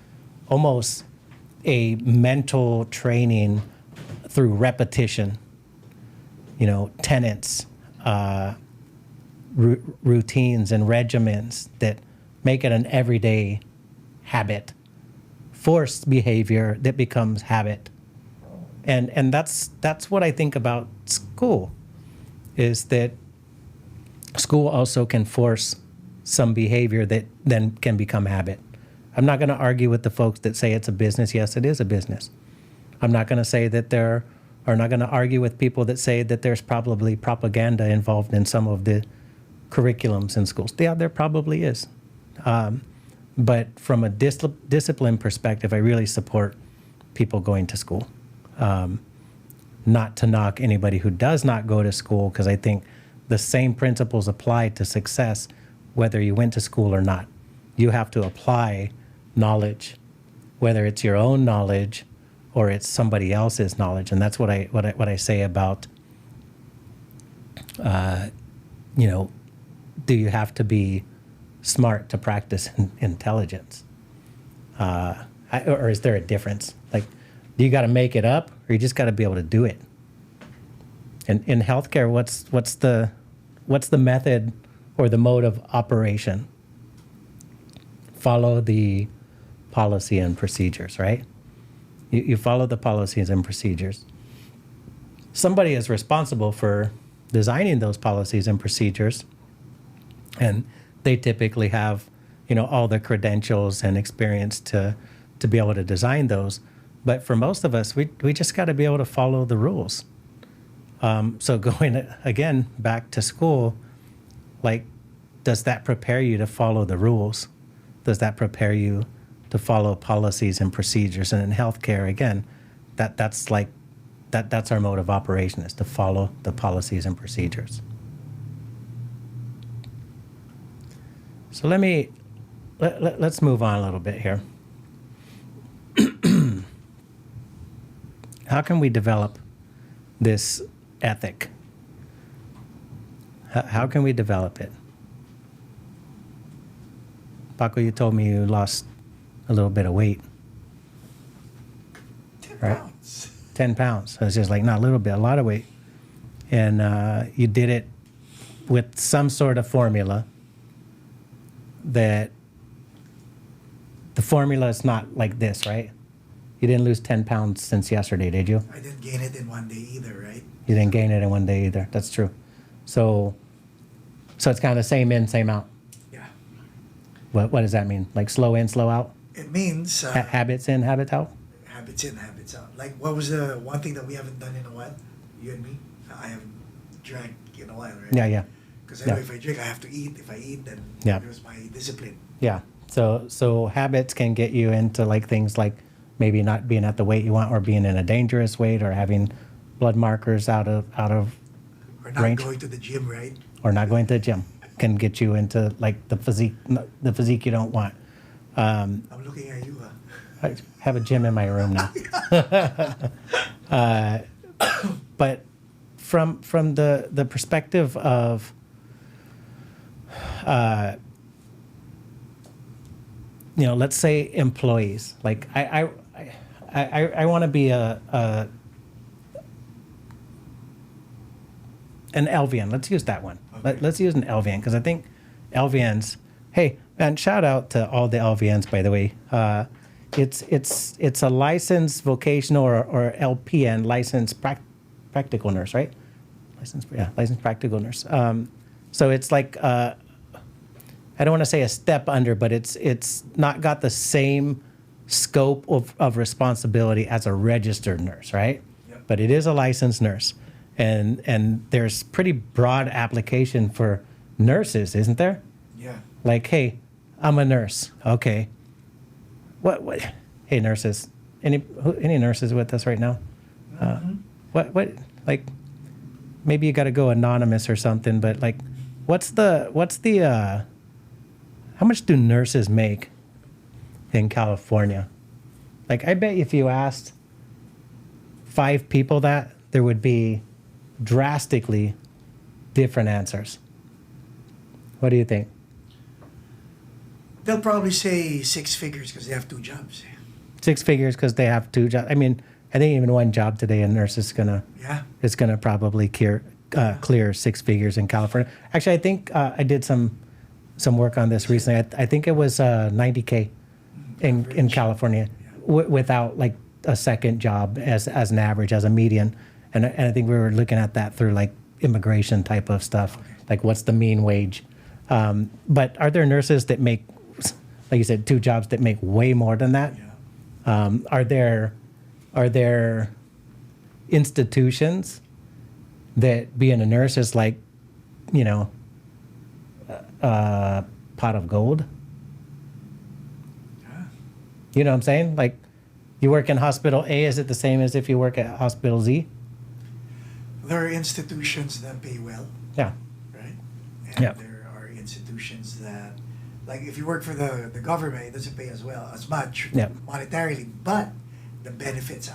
almost a mental training through repetition, tenets, routines and regimens that make it an everyday habit, forced behavior that becomes habit. And that's what I think about school, is that school also can force some behavior that then can become habit. I'm not going to argue with the folks that say it's a business. Yes, it is a business. I'm not going to say that there or not going to argue with people that say that there's probably propaganda involved in some of the curriculums in schools. Yeah, there probably is. But from a discipline perspective, I really support people going to school. Not to knock anybody who does not go to school, because I think the same principles apply to success whether you went to school or not. You have to apply knowledge, whether it's your own knowledge or it's somebody else's knowledge. And that's what I say about, do you have to be smart to practice intelligence? Or is there a difference? Like, do you got to make it up, or you just got to be able to do it? And in healthcare, what's the method or the mode of operation? Follow the policy and procedures, right? You follow the policies and procedures. Somebody is responsible for designing those policies and procedures, and they typically have, all the credentials and experience to be able to design those. But for most of us, we just got to be able to follow the rules. So going again back to school, like, does that prepare you to follow the rules? Does that prepare you to follow policies and procedures? And in healthcare, again, that's our mode of operation, is to follow the policies and procedures. So let's move on a little bit here. How can we develop this ethic? How can we develop it? Paco, you told me you lost a little bit of weight. 10 right? pounds. 10 pounds. So it's just like, not a little bit, a lot of weight. And you did it with some sort of formula that the formula is not like this, right? You didn't lose 10 pounds since yesterday, did you? I didn't gain it in one day either, right? You didn't gain it in one day either. That's true. So it's kind of same in, same out. Yeah. What does that mean? Like slow in, slow out? It means Habits in, habits out? habits in, habits out. Like, what was the one thing that we haven't done in a while? You and me? I haven't drank in a while, right? Yeah. Because Yeah. if I drink, I have to eat. If I eat, then Yeah. there's my discipline. Yeah. So habits can get you into like things like maybe not being at the weight you want, or being in a dangerous weight, or having blood markers out of Or not range, going to the gym, right? or not going to the gym can get you into like the physique you don't want. I'm looking at you. I have a gym in my room now. But from the perspective of let's say employees, like I want to be an LVN. Let's use that one. Okay. Let's use an LVN, because I think LVNs. Hey, man! Shout out to all the LVNs, by the way. It's a licensed vocational or LPN, licensed practical nurse, right? Licensed practical nurse. So it's like I don't want to say a step under, but it's not got the same scope of responsibility as a registered nurse, right? Yep. But it is a licensed nurse, and there's pretty broad application for nurses, isn't there? Yeah. Like, hey, I'm a nurse. Okay. What? Hey, nurses. Any nurses with us right now? What? Like, maybe you got to go anonymous or something. But like, what's the? How much do nurses make in California? Like, I bet if you asked 5 people that, there would be drastically different answers. What do you think? They'll probably say 6 figures because they have 2 jobs. 6 figures because they have 2 jobs. I mean, I think even one job today, a nurse is gonna probably clear 6 figures in California. Actually, I think I did some work on this recently. I think it was $90K in California without like a second job as an average, as a median. And I think we were looking at that through like immigration type of stuff. Okay. Like, what's the mean wage? But are there nurses that make, like you said, 2 jobs that make way more than that? Yeah. Are there institutions that being a nurse is like, you know, a pot of gold. You know what I'm saying? Like, you work in hospital A, is it the same as if you work at hospital Z? There are institutions that pay well, Yeah. right? And Yeah. there are institutions that, like if you work for the government, it doesn't pay as much Yeah. monetarily, but the benefits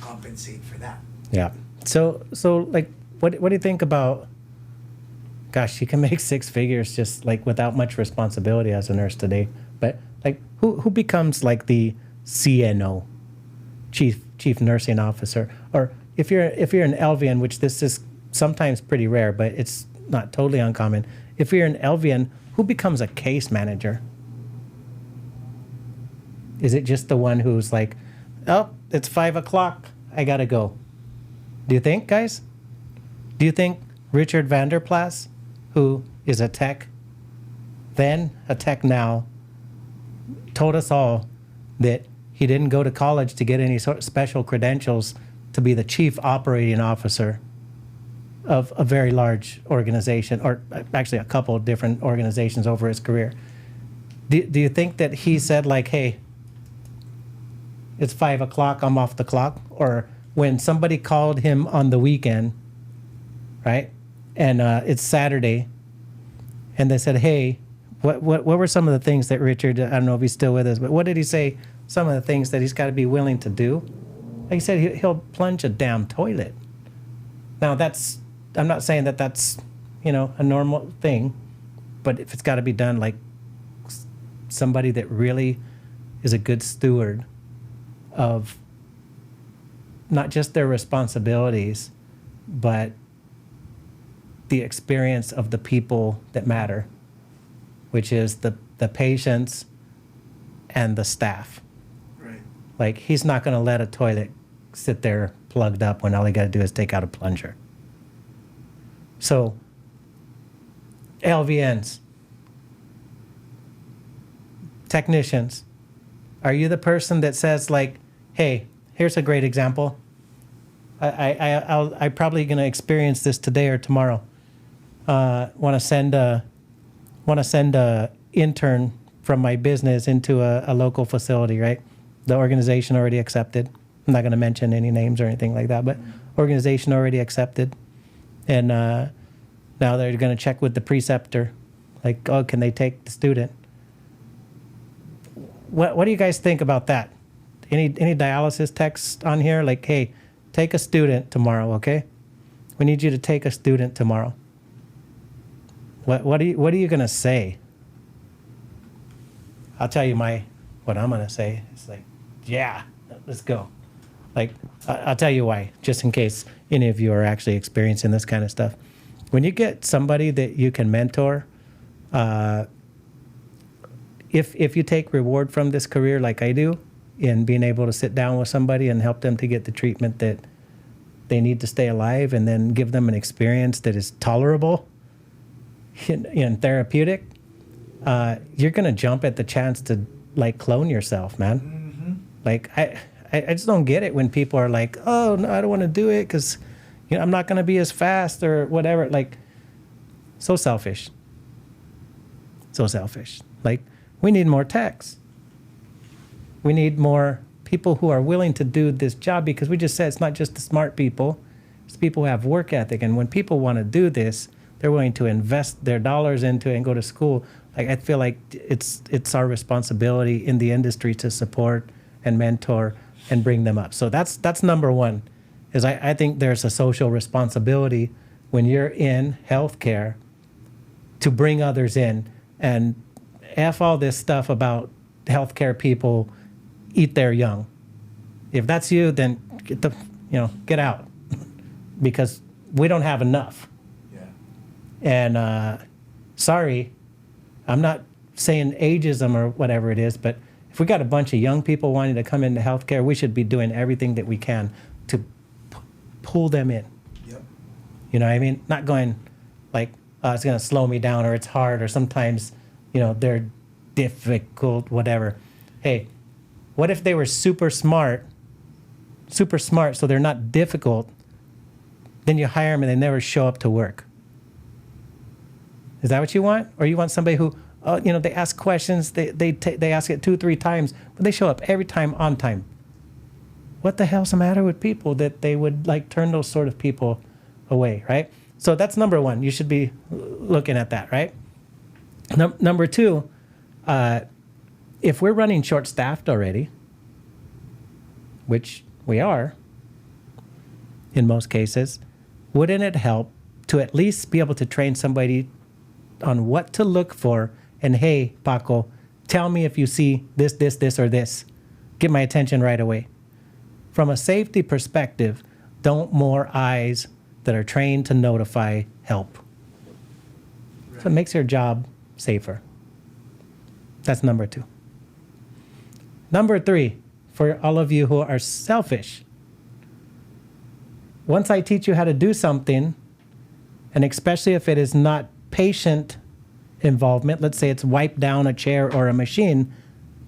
compensate for that. Yeah. So like, what do you think about? Gosh, you can make six figures just like without much responsibility as a nurse today. But like, who becomes like the CNO, chief nursing officer, or if you're an LVN, which this is sometimes pretty rare, but it's not totally uncommon. If you're an LVN, who becomes a case manager? Is it just the one who's like, oh, it's 5:00, I gotta go? Do you think, guys? Do you think Richard Van Der Plas, who is a tech then, a tech now, told us all that he didn't go to college to get any sort of special credentials to be the chief operating officer of a very large organization, or actually a couple of different organizations over his career? Do you think that he said like, hey, it's 5:00, I'm off the clock? Or when somebody called him on the weekend, right, and it's Saturday, and they said, hey, what were some of the things that Richard, I don't know if he's still with us, but what did he say, some of the things that he's got to be willing to do? Like he said, he'll plunge a damn toilet. Now I'm not saying that that's, you know, a normal thing, but if it's got to be done, like somebody that really is a good steward of not just their responsibilities, but the experience of the people that matter, which is the patients and the staff. Right. Like, he's not going to let a toilet sit there plugged up when all he got to do is take out a plunger. So, LVNs, technicians, are you the person that says like, hey, here's a great example. I'm probably going to experience this today or tomorrow. Want to send a intern from my business into a local facility, right? The organization already accepted. I'm not going to mention any names or anything like that, but organization already accepted. And now they're going to check with the preceptor, like, oh, can they take the student? What do you guys think about that? Any dialysis techs on here? Like, hey, take a student tomorrow, okay? We need you to take a student tomorrow. What are you gonna say? I'll tell you what I'm gonna say. It's like, yeah, let's go. Like, I'll tell you why, just in case any of you are actually experiencing this kind of stuff. When you get somebody that you can mentor, if you take reward from this career like I do, in being able to sit down with somebody and help them to get the treatment that they need to stay alive, and then give them an experience that is tolerable and therapeutic, you're going to jump at the chance to like clone yourself, man. Mm-hmm. Like, I just don't get it when people are like, oh, no, I don't want to do it because, you know, I'm not going to be as fast or whatever. Like, so selfish. So selfish. Like, we need more techs. We need more people who are willing to do this job, because we just said it's not just the smart people. It's people who have work ethic. And when people want to do this, they're willing to invest their dollars into it and go to school. Like, I feel like it's our responsibility in the industry to support and mentor and bring them up. So that's number one, is I think there's a social responsibility when you're in healthcare to bring others in, and F all this stuff about healthcare people eat their young. If that's you, then get out, because we don't have enough. Yeah. And sorry, I'm not saying ageism or whatever it is, but if we got a bunch of young people wanting to come into healthcare, we should be doing everything that we can to pull them in. Yep. You know what I mean? Not going like, it's going to slow me down, or it's hard, or sometimes, they're difficult, whatever. Hey, what if they were super smart super smart, so they're not difficult, then you hire them and they never show up to work. Is that what you want? Or you want somebody who, they ask questions, they ask it 2-3 times, but they show up every time on time? What the hell's the matter with people that they would like turn those sort of people away, right? So that's number one. You should be looking at that, right? Number two, if we're running short-staffed already, which we are in most cases, wouldn't it help to at least be able to train somebody on what to look for? And hey, Paco, tell me if you see this, this, or this. Get my attention right away. From a safety perspective, don't more eyes that are trained to notify help. Right. So it makes your job safer. That's number two. Number three, for all of you who are selfish, once I teach you how to do something, and especially if it is not patient involvement, let's say it's wipe down a chair or a machine,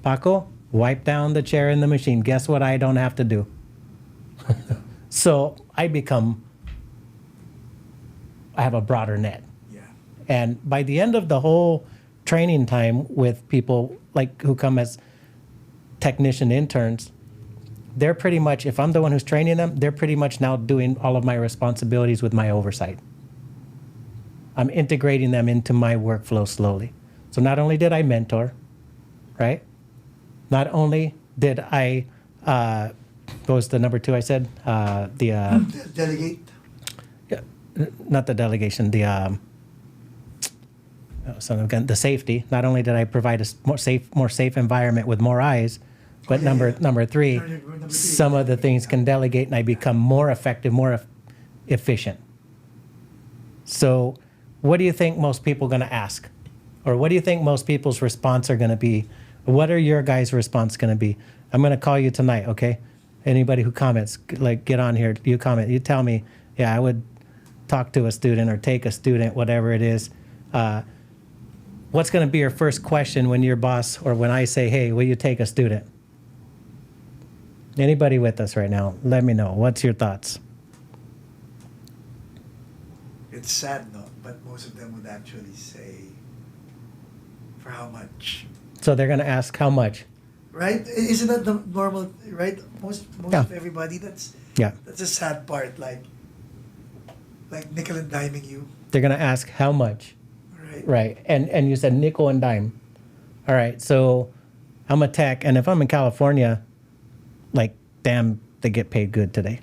Paco, wipe down the chair and the machine. Guess what I don't have to do? So I have a broader net. Yeah. And by the end of the whole training time with people like who come as technician interns, they're pretty much, if I'm the one who's training them, they're pretty much now doing all of my responsibilities with my oversight. I'm integrating them into my workflow slowly. So not only did I mentor, right? Not only did I, what was the number two I said? Delegate. Yeah, not the delegation, the safety. Not only did I provide a more safe environment with more eyes, but number three, some of the things can delegate and I become more effective, more efficient. So what do you think most people are going to ask? Or what do you think most people's response are going to be? What are your guys' response going to be? I'm going to call you tonight, okay? Anybody who comments, like get on here, you comment, you tell me, yeah, I would talk to a student or take a student, whatever it is. What's going to be your first question when your boss or when I say, hey, will you take a student? Anybody with us right now? Let me know. What's your thoughts? It's sad, no, but most of them would actually say, for how much? So they're going to ask how much? Right? Isn't that the normal, right? Most Yeah. of everybody, that's a sad part, like nickel and diming you. They're going to ask how much? Right. Right. And you said nickel and dime. All right. So I'm a tech, and if I'm in California, like, damn, they get paid good today.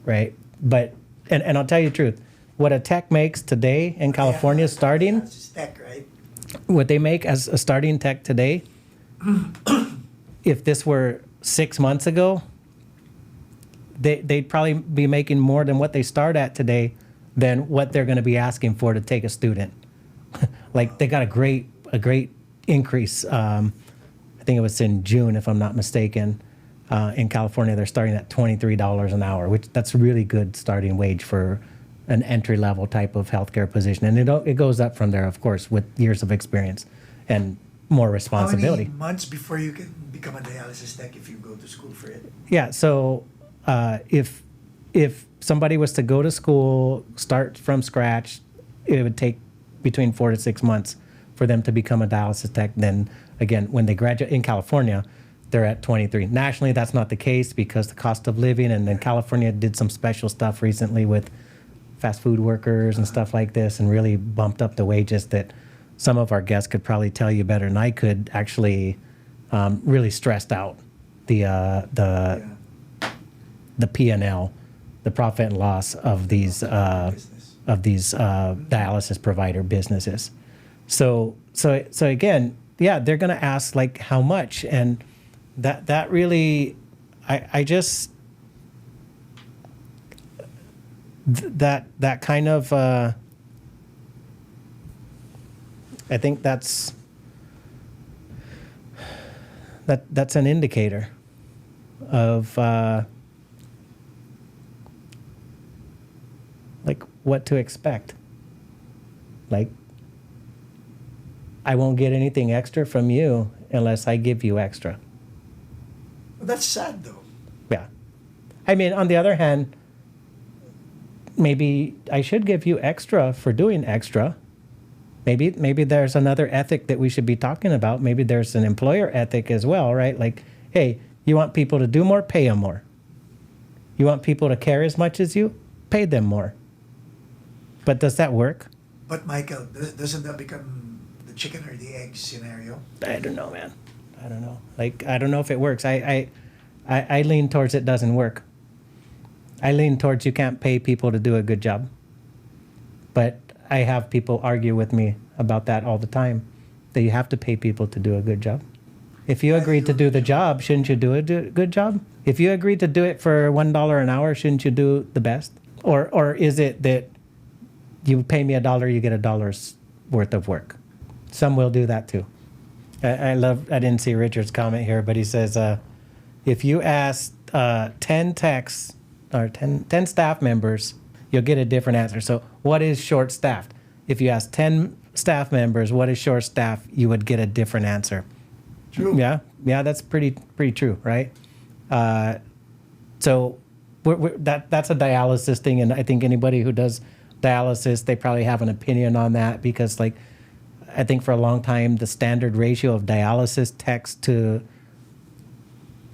Right? But, and I'll tell you the truth, what a tech makes today in California starting, That's tech, right? what they make as a starting tech today, if this were 6 months ago, they'd probably be making more than what they start at today than what they're going to be asking for to take a student. Like, they got a great increase. I think it was in June, if I'm not mistaken. In California, they're starting at $23 an hour, which that's a really good starting wage for an entry-level type of healthcare position. And it goes up from there, of course, with years of experience and more responsibility. How many months before you can become a dialysis tech if you go to school for it? Yeah, so if somebody was to go to school, start from scratch, it would take between 4 to 6 months for them to become a dialysis tech. Then again, when they graduate in California, they're at 23. Nationally, that's not the case because the cost of living, and then California did some special stuff recently with fast food workers and stuff like this, and really bumped up the wages that some of our guests could probably tell you better than I could. Actually, really stressed out the P&L, the profit and loss of these dialysis provider businesses. So again, yeah, they're going to ask like how much, and that really, I just that kind of I think that's an indicator of like what to expect. Like, I won't get anything extra from you unless I give you extra. Well, that's sad, though. Yeah. I mean, on the other hand, maybe I should give you extra for doing extra. Maybe there's another ethic that we should be talking about. Maybe there's an employer ethic as well, right? Like, hey, you want people to do more, pay them more. You want people to care as much as you, pay them more. But does that work? But Michael, doesn't that become the chicken or the egg scenario? I don't know, man. I don't know. Like, I don't know if it works. I lean towards it doesn't work. I lean towards you can't pay people to do a good job. But I have people argue with me about that all the time, that you have to pay people to do a good job. If you agreed to do the job, shouldn't you do a good job? If you agreed to do it for $1 an hour, shouldn't you do the best? Or is it that you pay me $1, you get $1 worth of work? Some will do that too. I didn't see Richard's comment here, but he says, if you ask 10 techs or 10 staff members, you'll get a different answer. So what is short-staffed? If you ask 10 staff members, what is short-staffed, you would get a different answer. True. Yeah, that's pretty true, right? So that's a dialysis thing, and I think anybody who does dialysis, they probably have an opinion on that, because like I think for a long time the standard ratio of dialysis techs to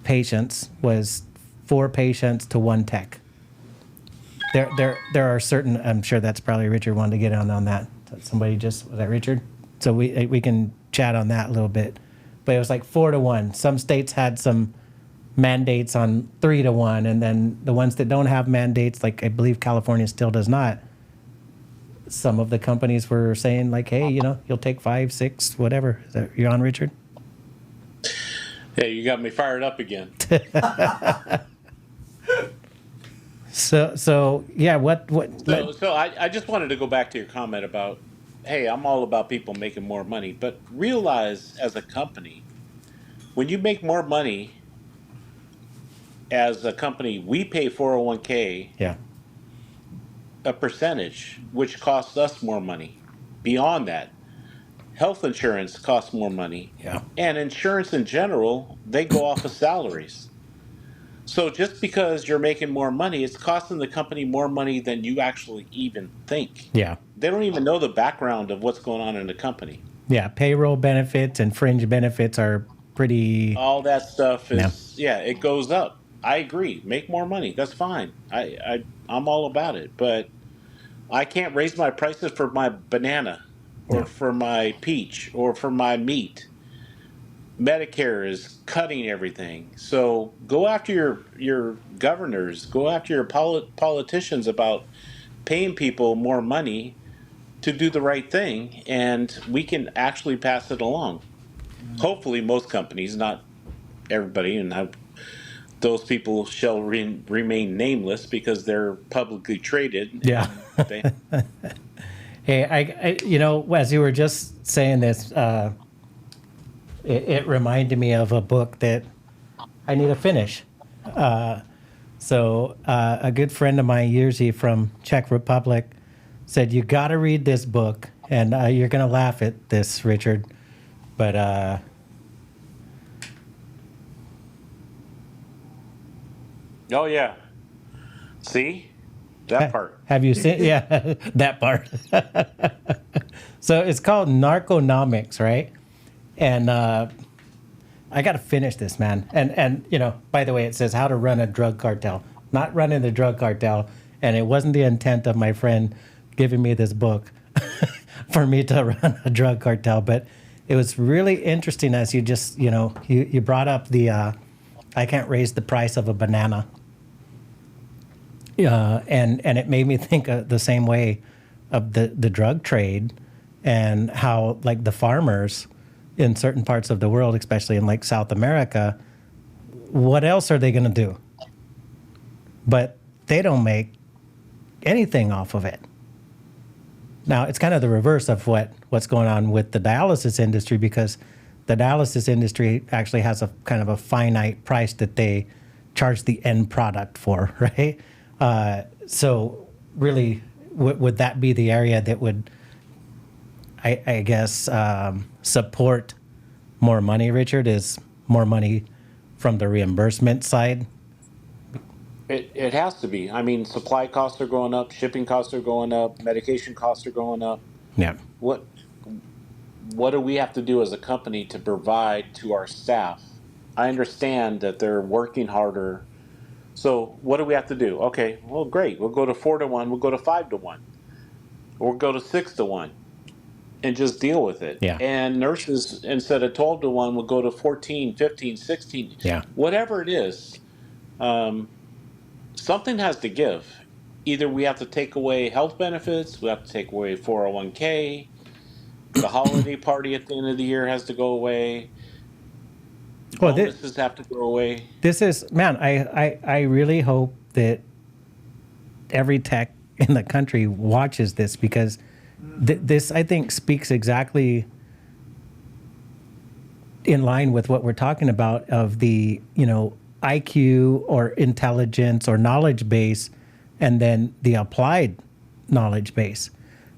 patients was 4 patients to 1 tech. There are certain, I'm sure that's probably Richard wanted to get on that. Somebody was that Richard? So we can chat on that a little bit. But it was like 4 to 1. Some states had some mandates on 3 to 1, and then the ones that don't have mandates, like I believe California still does not, some of the companies were saying like, hey, you'll take 5, 6, whatever. Is that, you on, Richard? Hey, you got me fired up again. So yeah, what? So I just wanted to go back to your comment about, hey, I'm all about people making more money, but realize as a company, when you make more money as a company, we pay 401k Yeah. a percentage, which costs us more money. Beyond that, health insurance costs more money. Yeah. And insurance in general, they go off of salaries. So just because you're making more money, it's costing the company more money than you actually even think. Yeah. They don't even know the background of what's going on in the company. Yeah, payroll benefits and fringe benefits are pretty. All that stuff is, it goes up. I agree. Make more money. That's fine. I'm all about it. But I can't raise my prices for my banana or for my peach or for my meat. Medicare is cutting everything. So go after your governors, go after your politicians about paying people more money to do the right thing, and we can actually pass it along. Hopefully most companies, not everybody, and those people shall remain nameless because they're publicly traded. Yeah. Hey, I as you were just saying this, it reminded me of a book that I need to finish. So a good friend of mine, Jerzy from Czech Republic, said, you got to read this book. And you're going to laugh at this, Richard. But oh, yeah. See? That part. Have you seen? Yeah, that part. So it's called Narconomics, right? And I got to finish this, man. And by the way, it says how to run a drug cartel. Not running the drug cartel. And it wasn't the intent of my friend giving me this book for me to run a drug cartel. But it was really interesting as you just, you brought up the I can't raise the price of a banana. And it made me think the same way of the drug trade and how like the farmers in certain parts of the world, especially in like South America, what else are they going to do? But they don't make anything off of it. Now, it's kind of the reverse of what's going on with the dialysis industry, because the dialysis industry actually has a kind of a finite price that they charge the end product for, right? So really, would that be the area that would, I guess, support more money, Richard, is more money from the reimbursement side? It has to be. I mean, supply costs are going up, shipping costs are going up, medication costs are going up. Yeah. What do we have to do as a company to provide to our staff? I understand that they're working harder. So what do we have to do? Okay, well, great. We'll go to 4-1. We'll go to 5-1. Or we'll go to 6-1 and just deal with it. Yeah. And nurses, instead of 12-1, will go to 14, 15, 16. Yeah. Whatever it is, something has to give. Either we have to take away health benefits, we have to take away 401k, the holiday party at the end of the year has to go away. Well, bonuses have to go away. This is, man, I really hope that every tech in the country watches this, because this, I think, speaks exactly in line with what we're talking about of the, IQ or intelligence or knowledge base, and then the applied knowledge base.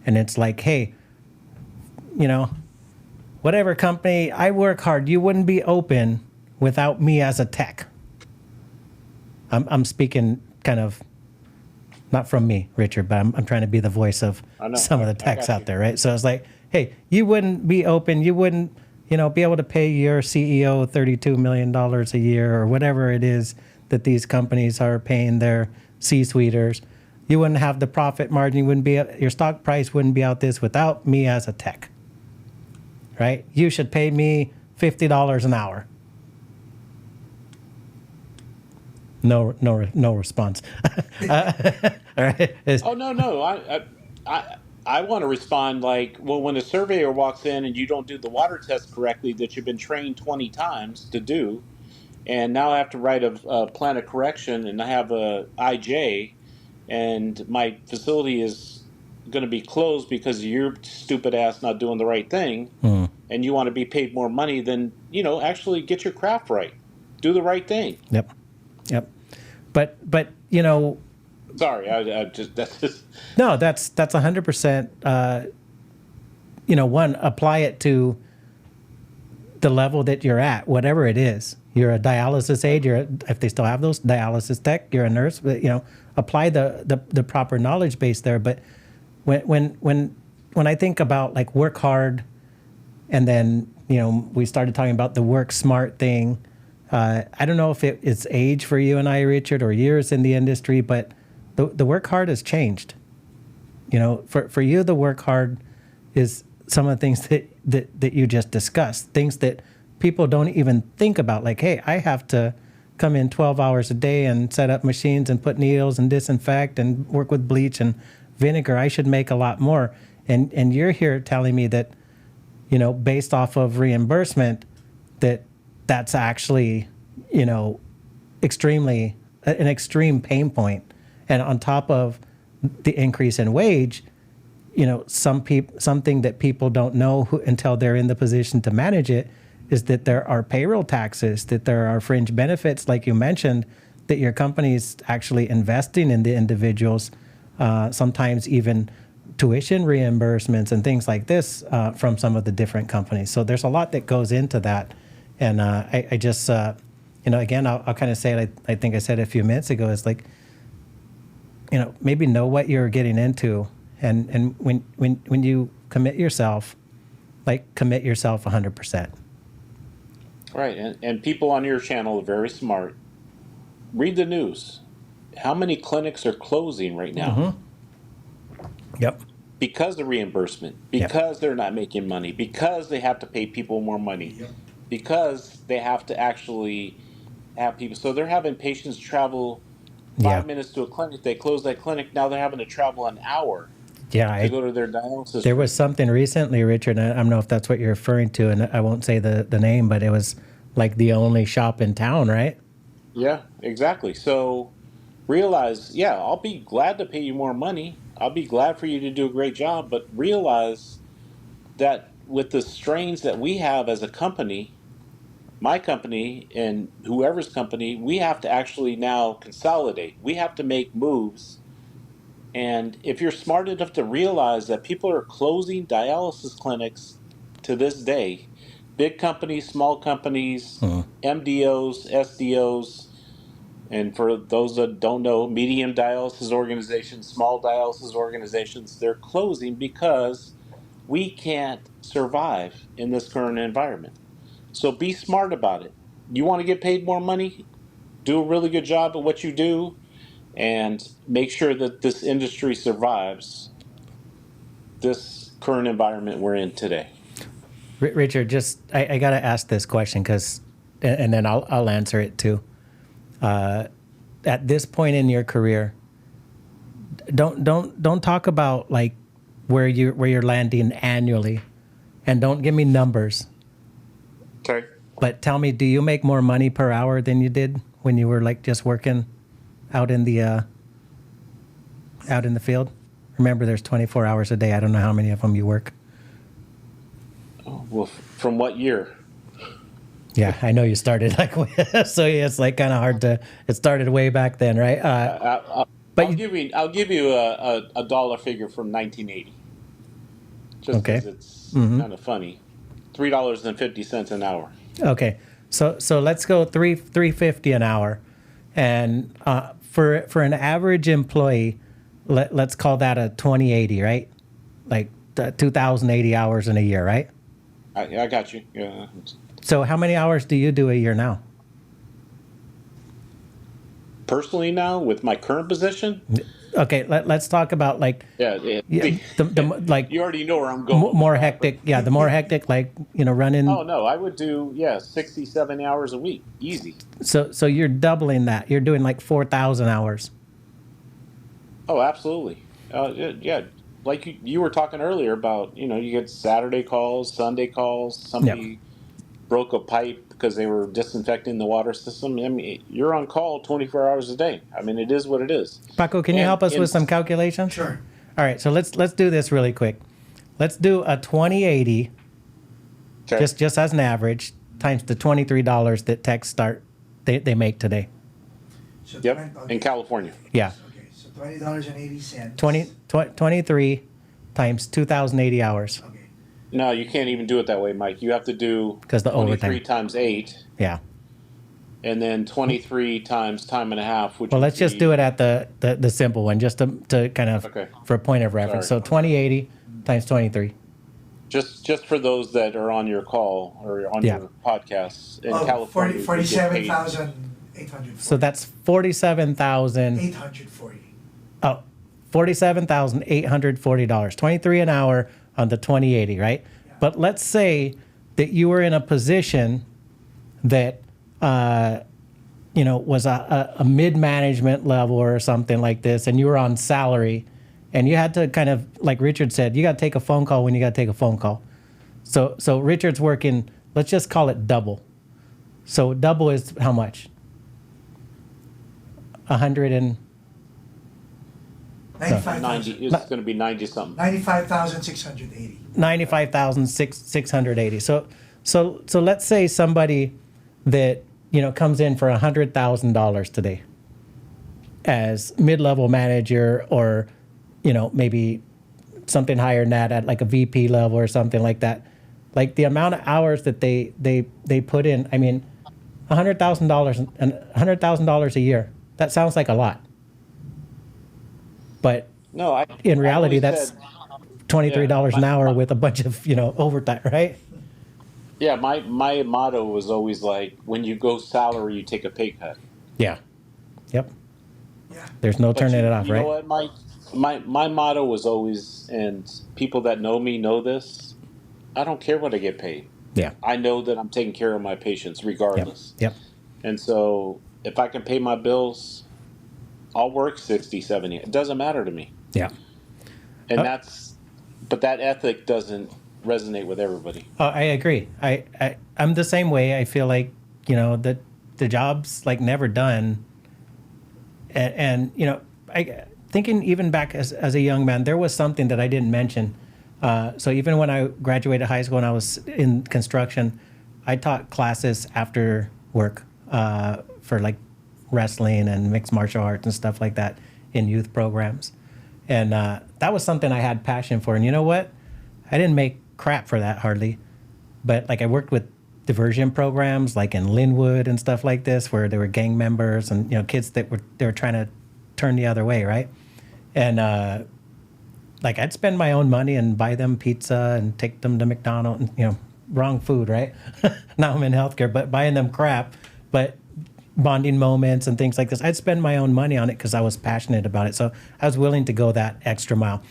And it's like, hey, whatever company, I work hard, you wouldn't be open without me as a tech. I'm speaking kind of not from me, Richard, but I'm trying to be the voice of some of the techs out there, right? So it's like, hey, you wouldn't be open, you wouldn't, be able to pay your CEO $32 million a year or whatever it is that these companies are paying their C-suiters. You wouldn't have the profit margin, you wouldn't be, your stock price wouldn't be out this without me as a tech, right? You should pay me $50 an hour. No response. All right. No. I want to respond like, well, when a surveyor walks in and you don't do the water test correctly that you've been trained 20 times to do, and now I have to write a plan of correction, and I have a IJ, and my facility is going to be closed because of your stupid ass not doing the right thing, and you want to be paid more money, then, actually get your craft right. Do the right thing. Yep. But sorry, that's just no, that's 100%. One, apply it to the level that you're at, whatever it is. You're a dialysis aide. If they still have those, dialysis tech. You're a nurse. But, apply the proper knowledge base there. But when I think about like work hard, and then we started talking about the work smart thing. I don't know if it's age for you and I, Richard, or years in the industry, but the work hard has changed. For you, the work hard is some of the things that you just discussed, things that people don't even think about. Like, hey, I have to come in 12 hours a day and set up machines and put needles and disinfect and work with bleach and vinegar. I should make a lot more. And you're here telling me that, based off of reimbursement, that's actually, extremely an extreme pain point. And on top of the increase in wage, something that people don't know until they're in the position to manage it is that there are payroll taxes, that there are fringe benefits, like you mentioned, that your company's actually investing in the individuals, sometimes even tuition reimbursements and things like this from some of the different companies. So there's a lot that goes into that. And I just, again, I'll kind of say it, I think I said a few minutes ago, is like, maybe know what you're getting into. And when you commit yourself, commit yourself 100%. Right. And people on your channel are very smart. Read the news. How many clinics are closing right now? Mm-hmm. Yep. Because of reimbursement, because they're not making money, because they have to pay people more money. Yep. Because they have to actually have people. So they're having patients travel 5 minutes to a clinic. They close that clinic. Now they're having to travel an hour to go to their dialysis. There was something recently, Richard, and I don't know if that's what you're referring to, and I won't say the name, but it was like the only shop in town, right? Yeah, exactly. So realize, I'll be glad to pay you more money. I'll be glad for you to do a great job, but realize that with the strains that we have as a company, my company and whoever's company, we have to actually now consolidate. We have to make moves. And if you're smart enough to realize that people are closing dialysis clinics to this day, big companies, small companies, MDOs, SDOs, And for those that don't know, medium dialysis organizations, small dialysis organizations, they're closing because we can't survive in this current environment. So be smart about it. You want to get paid more money? Do a really good job at what you do and make sure that this industry survives this current environment we're in today. Richard, just I got to ask this question because, and then I'll answer it too. At this point in your career, don't talk about like where you're landing annually, and don't give me numbers. Okay. But tell me, do you make more money per hour than you did when you were like just working out in the field? Remember, there's 24 hours a day. I don't know how many of them you work. Well, from what year? Yeah, I know you started like so. It's like kind of hard to. It started way back then, right? I'll give you a dollar figure from 1980. Just Okay. because it's kind of funny. $3.50 an hour. Okay, so let's go $3.50 an hour, and for an average employee, let's call that a 2080, right? Like 2,080 hours in a year, right? I got you. Yeah. So how many hours do you do a year now? Personally, now with my current position, Okay, let's talk about like yeah, the like you already know where I'm going. more hectic. Yeah, the more hectic, like running. Oh no, I would do 60, 70 hours a week, easy. So you're doubling that. You're doing like 4,000 hours. Oh, absolutely. Yeah, like you were talking earlier about, you get Saturday calls, Sunday calls. Somebody broke a pipe because they were disinfecting the water system. I mean, you're on call 24 hours a day. I mean, it is what it is. Paco, can you help us with some calculations? Sure. All right, so let's do this really quick. Let's do a 2080, Okay. just as an average, times the $23 that techs they make today. So Yep, in California. Yeah, Okay, so $20.80. 23 times 2,080 hours. Okay. No, you can't even do it that way, Mike. You have to do 'Cause the 23 overtime. times 8, Yeah. and then 23 times time and a half. Which Well, would let's just be- do it at the simple one, just to kind of Okay. for a point of reference. Sorry. So 2080 times 23. Just for those that are on your call or on Yeah. your podcasts in Oh, California. you get paid- 47,840. So that's 47,000. 840. Oh, $47,840. 23 an hour on the 2080, right? Yeah. But let's say that you were in a position that was a mid-management level or something like this, and you were on salary, and you had to kind of, like Richard said, you got to take a phone call when you got to take a phone call. So Richard's working, let's just call it double. So double is how much? 100 and 90. It's going to be 90 something. 95,680. 95,680. So let's say somebody that comes in for $100,000 today as mid-level manager, or maybe something higher than that at like a VP level or something like that. Like the amount of hours that they put in. I mean, $100,000 a year. That sounds like a lot. But No, in reality, I always that's said- $23 an Yeah, hour with a bunch of overtime, right? Yeah, my motto was always like, when you go salary, you take a pay cut. Yeah. Yep. Yeah. There's no But turning it off, you right? know what, Mike? My motto was always, and people that know me know this, I don't care what I get paid. Yeah. I know that I'm taking care of my patients regardless. Yep. And so if I can pay my bills, I'll work 60, 70. It doesn't matter to me. Yeah. And but that ethic doesn't resonate with everybody. Oh, I agree. I'm the same way. I feel like, that the job's like never done. And I thinking even back as a young man, there was something that I didn't mention. So even when I graduated high school and I was in construction, I taught classes after work for like wrestling and mixed martial arts and stuff like that in youth programs. And that was something I had passion for. And you know what? I didn't make crap for that hardly. But like I worked with diversion programs like in Linwood and stuff like this, where there were gang members and, you know, kids that were trying to turn the other way, right? And like I'd spend my own money and buy them pizza and take them to McDonald's, and, you know, wrong food, right? Now I'm in healthcare, but buying them crap, but bonding moments and things like this. I'd spend my own money on it because I was passionate about it. So I was willing to go that extra mile.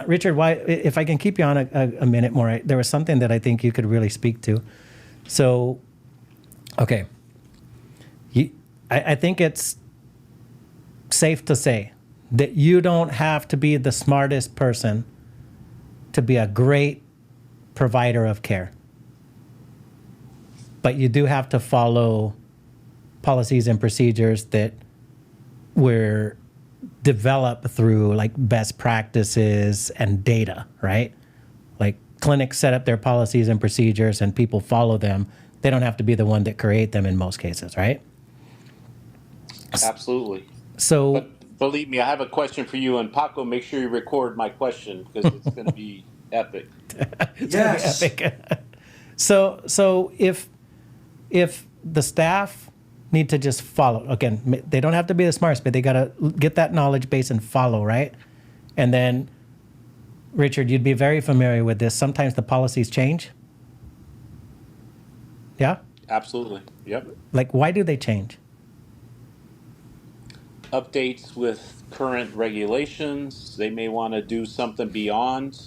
Richard, why, if I can keep you on a minute more, there was something that I think you could really speak to. So, okay. I think it's safe to say that you don't have to be the smartest person to be a great provider of care. But you do have to follow policies and procedures that were developed through like best practices and data, right? Like clinics set up their policies and procedures and people follow them. They don't have to be the one that create them in most cases, right? Absolutely. So, but believe me, I have a question for you, and Paco, make sure you record my question because it's going to be epic. It's gonna be epic. So if the staff need to just follow, again, they don't have to be the smartest, but they got to get that knowledge base and follow, right? And then, Richard, you'd be very familiar with this. Sometimes the policies change. Yeah? Absolutely. Yep. Like, why do they change? Updates with current regulations. They may want to do something beyond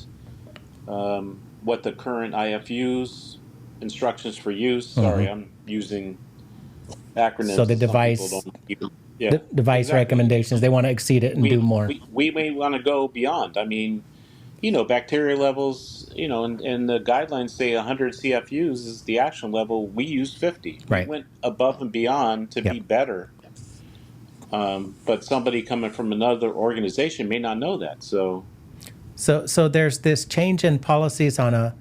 what the current IFUs, instructions for use. Sorry, I'm using acronyms. So the device, device recommendations, they want to exceed it and do more. We may want to go beyond. I mean, you know, bacteria levels, you know, and the guidelines say 100 CFUs is the action level. We use 50. Right. We went above and beyond to be better. But somebody coming from another organization may not know that. So there's this change in policies on a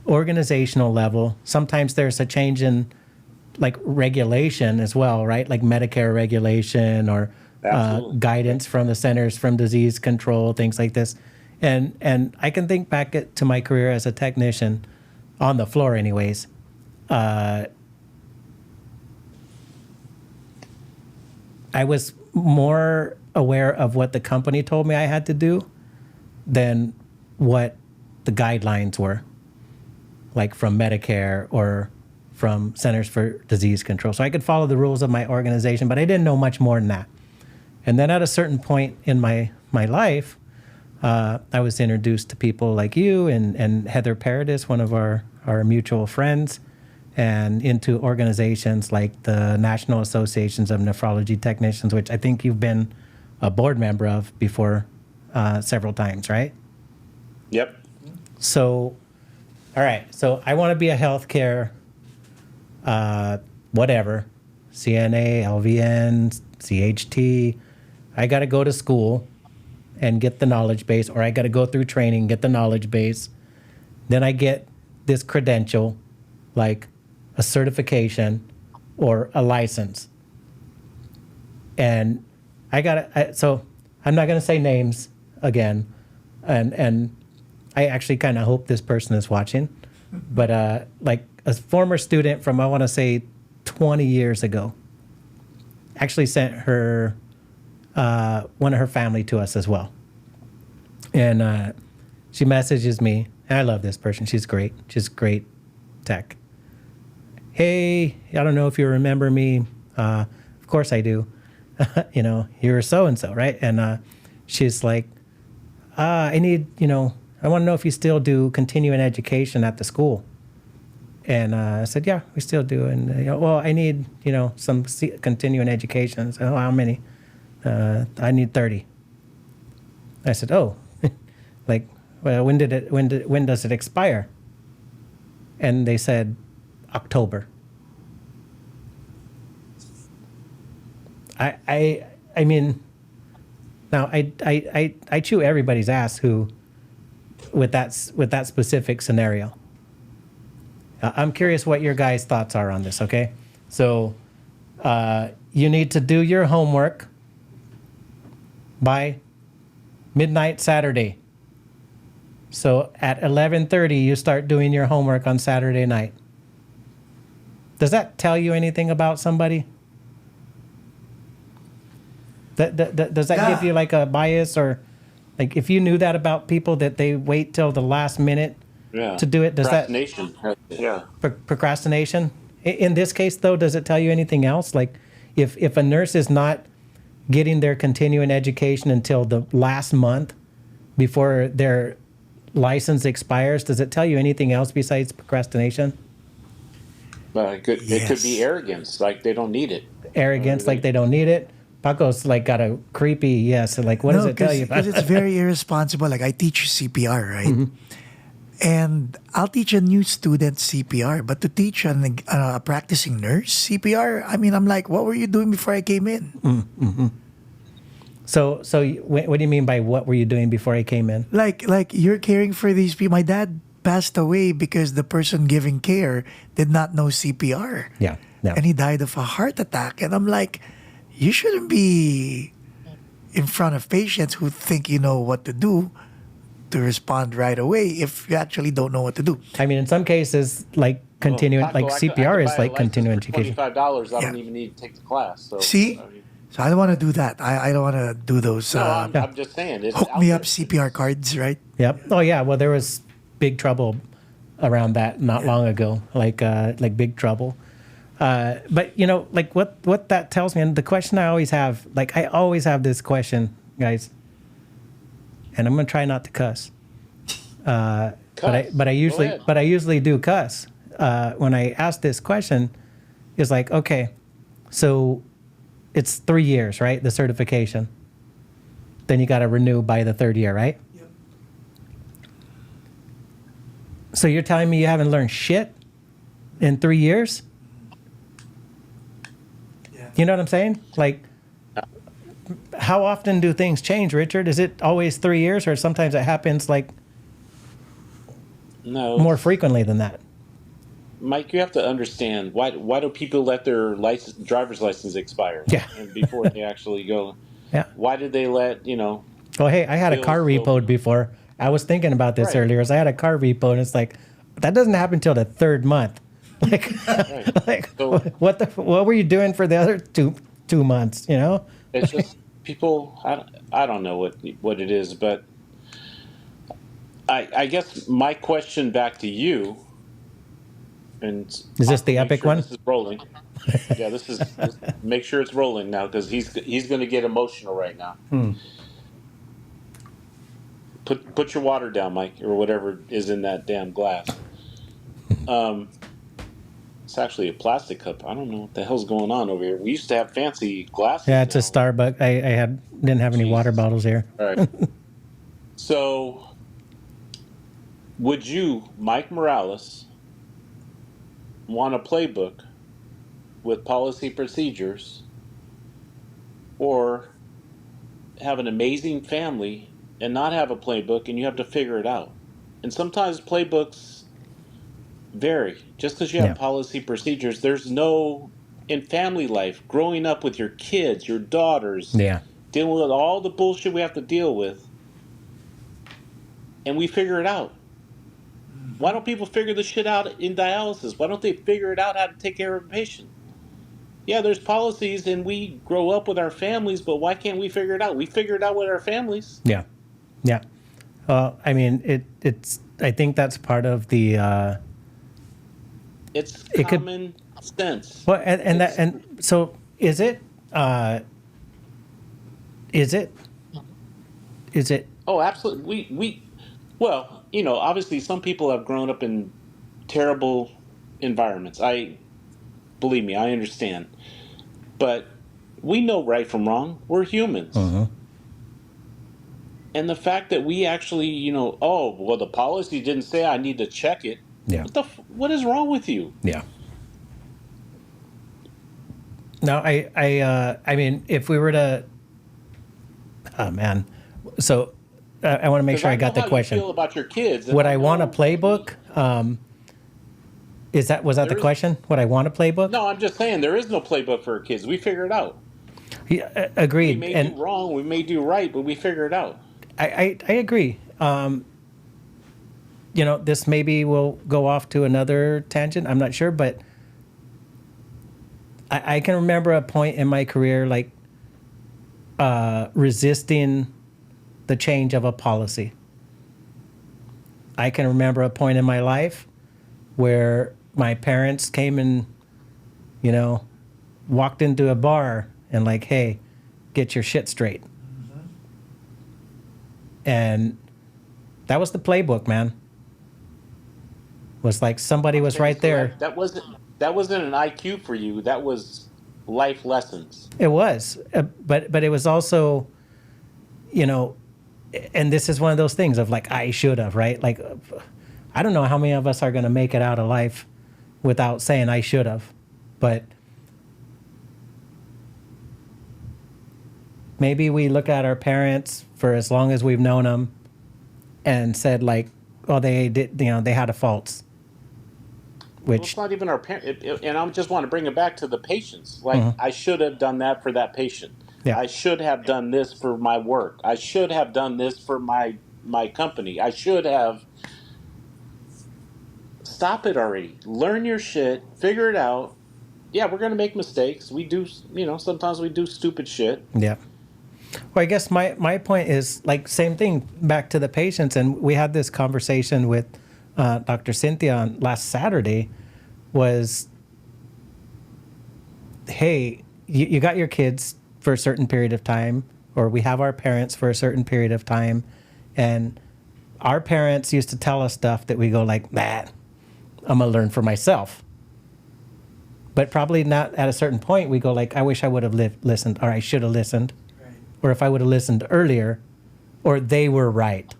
organizational level. Sometimes there's a change in like regulation as well, right? Like Medicare regulation or guidance from the Centers from Disease Control, things like this. And I can think back to my career as a technician on the floor anyways. I was more aware of what the company told me I had to do than what the guidelines were, like from Medicare or from Centers for Disease Control. So I could follow the rules of my organization, but I didn't know much more than that. And then at a certain point in my life, I was introduced to people like you and Heather Paradis, one of our mutual friends, and into organizations like the National Associations of Nephrology Technicians, which I think you've been a board member of before several times, right? Yep. So, all right. So I want to be a healthcare, whatever, CNA, LVN, CHT. I got to go to school and get the knowledge base, or I got to go through training, get the knowledge base. Then I get this credential, like a certification or a license. And so I'm not going to say names again. And I actually kind of hope this person is watching. But like a former student from, I want to say 20 years ago, actually sent her, one of her family to us as well. And she messages me, and I love this person. She's great. She's great tech. Hey, I don't know if you remember me. Of course I do. You know, you're so-and-so, right? And she's like, I need, I want to know if you still do continuing education at the school. And I said, yeah, we still do. And, well, I need, some continuing education. I said, oh, how many? I need 30. I said, oh, like, well, when does it expire? And they said, October. I mean, now I chew everybody's ass with that specific scenario. I'm curious what your guys' thoughts are on this. Okay, so you need to do your homework by midnight Saturday. So at 11:30, you start doing your homework on Saturday night. Does that tell you anything about somebody? Does that give you like a bias, or like if you knew that about people that they wait till the last minute to do it? Does that Procrastination? Yeah. procrastination? In this case, though, does it tell you anything else? Like if a nurse is not getting their continuing education until the last month before their license expires, does it tell you anything else besides procrastination? It could be arrogance, like they don't need it. Arrogance, like they don't need it. Paco's like got a creepy yes. Like what does it tell you? Because it's very irresponsible. Like I teach CPR, right? Mm-hmm. And I'll teach a new student CPR, but to teach a practicing nurse CPR, I mean, I'm like, what were you doing before I came in? Mm-hmm. So what do you mean by what were you doing before I came in? Like you're caring for these people. My dad passed away because the person giving care did not know CPR. Yeah. And he died of a heart attack. And I'm like, you shouldn't be in front of patients who think you know what to do to respond right away if you actually don't know what to do. I mean, in some cases, like continuing, Paco, like CPR is like continuing education. $25, I don't even need to take the class. So, See? I mean, So I don't want to do that. I don't want to do those no, I'm just saying. It's hook out me there. up CPR cards, right? Yep. Oh yeah. Well, there was big trouble around that not long ago, like big trouble. But you know, like what that tells me, and the question I always have, like I always have this question, guys, and I'm gonna try not to cuss. But I usually do cuss. When I ask this question, it's like, okay, so it's 3 years, right? The certification. Then you got to renew by the third year, right? Yep. So you're telling me you haven't learned shit in 3 years? Yeah. You know what I'm saying? Like, how often do things change, Richard? Is it always 3 years, or sometimes it happens like more frequently than that? Mike, you have to understand why do people let their driver's license expire? Yeah. And before they actually go. Yeah. Why did they let Well, hey, I had a car repoed before. I was thinking about this earlier. As I had a car repo, and it's like that doesn't happen until the third month. Like, So, what were you doing for the other two months? You know, it's just people. I don't know what it is, but I guess my question back to you. And is this the epic one? This is rolling. Yeah, make sure it's rolling now, because he's going to get emotional right now. Put your water down, Mike, or whatever is in that damn glass. It's actually a plastic cup. I don't know what the hell's going on over here. We used to have fancy glasses. Yeah, it's a Starbucks. I didn't have any water bottles here. All right. So, would you, Mike Morales, want a playbook with policy procedures, or have an amazing family and not have a playbook and you have to figure it out? And sometimes playbooks vary. Just because you have policy procedures, there's no, in family life, growing up with your kids, your daughters, dealing with all the bullshit we have to deal with, and we figure it out. Why don't people figure this shit out in dialysis? Why don't they figure it out how to take care of a patient? Yeah, there's policies and we grow up with our families, but why can't we figure it out? We figure it out with our families. Yeah. Yeah. Well, I mean, it's, I think that's part of the, it's common sense. Well, and so is it, Oh, absolutely. Well, you know, obviously some people have grown up in terrible environments. Believe me, I understand. But we know right from wrong. We're humans. And the fact that we actually, you know, the policy didn't say I need to check it. Yeah. What is wrong with you? Yeah. No, I mean, if we were to, oh man, so I want to make sure I got the question. You feel about your kids? Would I want a playbook? Was that the question? Would I want a playbook? No, I'm just saying there is no playbook for our kids. We figure it out. Yeah, agreed. We may do wrong, we may do right, but we figure it out. I agree. You know, this maybe will go off to another tangent. I'm not sure, but I can remember a point in my career like resisting the change of a policy. I can remember a point in my life where my parents came and, you know, walked into a bar and like, hey, get your shit straight. And that was the playbook, man. Was like somebody was right there. That wasn't an IQ for you. That was life lessons. It was, but it was also, you know, and this is one of those things of like I should have, right? Like, I don't know how many of us are going to make it out of life without saying I should have, but maybe we look at our parents for as long as we've known them and said like, oh, they did, you know, they had a faults. Well, it's not even our parent, and I just want to bring it back to the patients. Like, I should have done that for that patient. Yeah. I should have done this for my work. I should have done this for my company. I should have. Stop it already. Learn your shit. Figure it out. Yeah, we're going to make mistakes. We do, you know, sometimes we do stupid shit. Yeah. Well, I guess my point is like same thing back to the patients. And we had this conversation with Dr. Cynthia on last Saturday was, hey, you got your kids for a certain period of time, or we have our parents for a certain period of time. And our parents used to tell us stuff that we go like, nah, I'm going to learn for myself. But probably not at a certain point, we go like, I wish I would have listened, or I should have listened. Right. Or if I would have listened earlier, or they were right.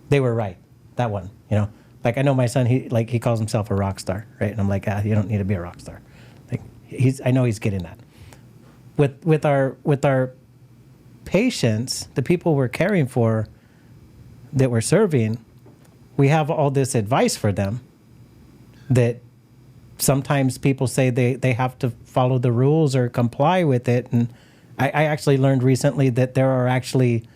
They were right. That one, you know, like I know my son, he calls himself a rock star, right? And I'm like, you don't need to be a rock star. Like I know he's getting that. With our patients, the people we're caring for, that we're serving, we have all this advice for them that sometimes people say they have to follow the rules or comply with it. And I actually learned recently that there are actually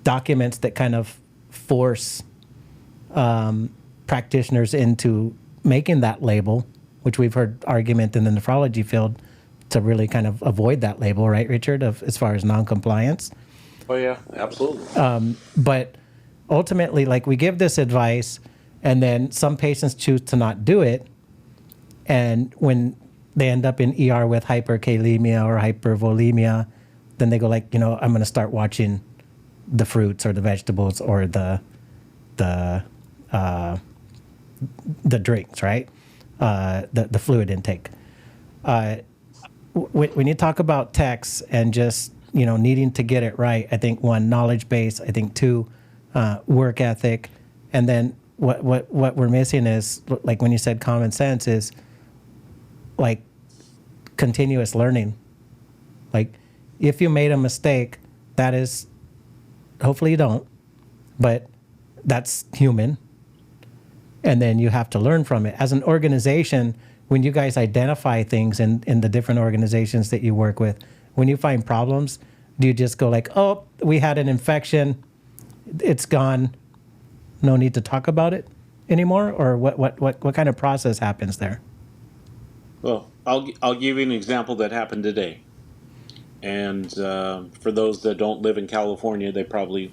documents that kind of force practitioners into making that label, which we've heard argument in the nephrology field to really kind of avoid that label, right, Richard, of as far as non-compliance. Oh, yeah, absolutely. But ultimately, like we give this advice and then some patients choose to not do it. And when they end up in ER with hyperkalemia or hypervolemia, then they go like, you know, I'm going to start watching the fruits or the vegetables or the drinks, right? The fluid intake. When you talk about techs and just, you know, needing to get it right, I think one, knowledge base, I think two, work ethic. And then what we're missing is, like when you said common sense, is like continuous learning. Like if you made a mistake, that is, hopefully you don't, but that's human. And then you have to learn from it. As an organization, when you guys identify things in the different organizations that you work with, when you find problems, do you just go like, oh, we had an infection, it's gone, no need to talk about it anymore? Or what kind of process happens there? Well, I'll give you an example that happened today. And for those that don't live in California, they probably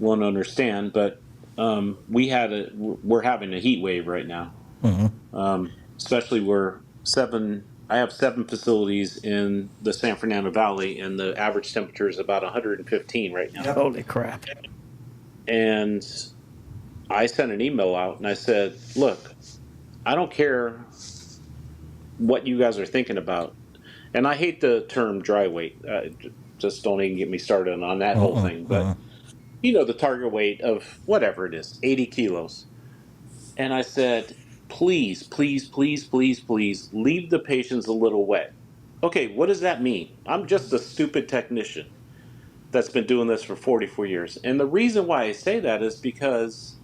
won't understand. But we're having a heat wave right now. Mm-hmm. Especially I have 7 facilities in the San Fernando Valley, and the average temperature is about 115 right now. Yep. Holy crap. And I sent an email out and I said, look, I don't care what you guys are thinking about. And I hate the term dry weight. Just don't even get me started on that whole thing. But, you know, the target weight of whatever it is, 80 kilos. And I said, please, please, please, please, please leave the patients a little wet. Okay, what does that mean? I'm just a stupid technician that's been doing this for 44 years. And the reason why I say that is because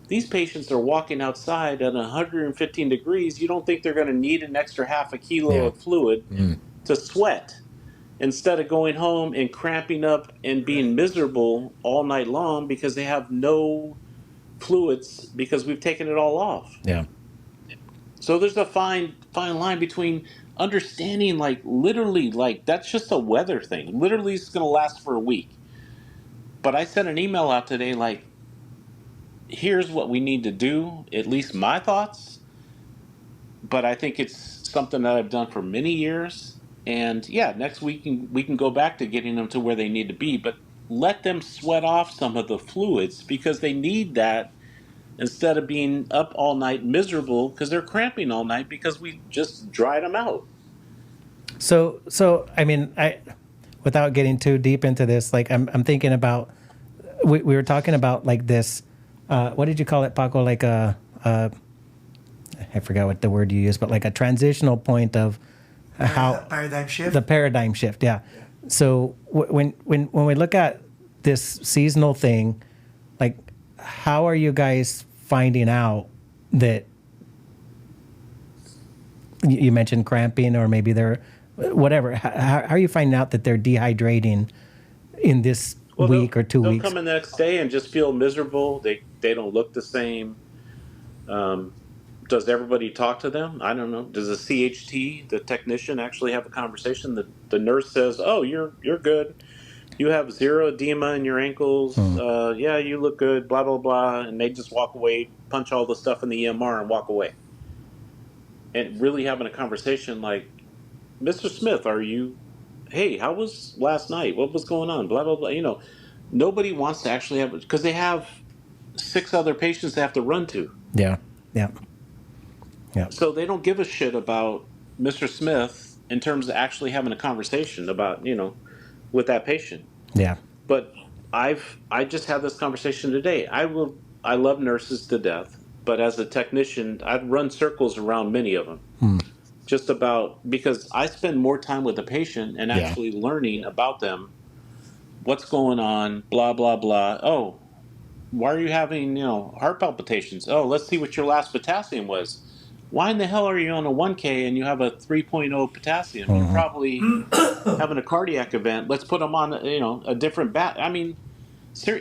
these patients are walking outside at 115 degrees. You don't think they're going to need an extra half a kilo of fluid to sweat instead of going home and cramping up and being miserable all night long because they have no fluids because we've taken it all off. Yeah. So there's a fine fine line between understanding, like, literally, like, that's just a weather thing. Literally, it's going to last for a week. But I sent an email out today, like, here's what we need to do, at least my thoughts. But I think it's something that I've done for many years. And yeah, next week we can go back to getting them to where they need to be. But let them sweat off some of the fluids because they need that instead of being up all night miserable because they're cramping all night because we just dried them out. So I mean, without getting too deep into this, like I'm thinking about, we were talking about like this, what did you call it, Paco? Like I forgot what the word you used, but like a transitional point of how paradigm shift. The paradigm shift, yeah. So when we look at this seasonal thing, like how are you guys finding out that you mentioned cramping or maybe they're whatever? How are you finding out that they're dehydrating in this week or 2 weeks? They'll come in the next day and just feel miserable. They don't look the same. Does everybody talk to them? I don't know. Does the CHT, the technician, actually have a conversation? The nurse says, "Oh, you're good. You have zero edema in your ankles. Yeah, you look good. Blah blah blah." And they just walk away, punch all the stuff in the EMR, and walk away. And really having a conversation like, "Mr. Smith, hey, how was last night? What was going on? Blah blah blah." You know, nobody wants to actually have, because they have 6 other patients they have to run to. Yeah. So they don't give a shit about Mr. Smith in terms of actually having a conversation about, with that patient. Yeah. But I just had this conversation today. I love nurses to death, but as a technician, I'd run circles around many of them. Just about, because I spend more time with the patient and actually learning about them, what's going on, blah, blah, blah. Oh, why are you having, heart palpitations? Oh, let's see what your last potassium was. Why in the hell are you on a 1K and you have a 3.0 potassium? You're probably having a cardiac event. Let's put them on, a different I mean,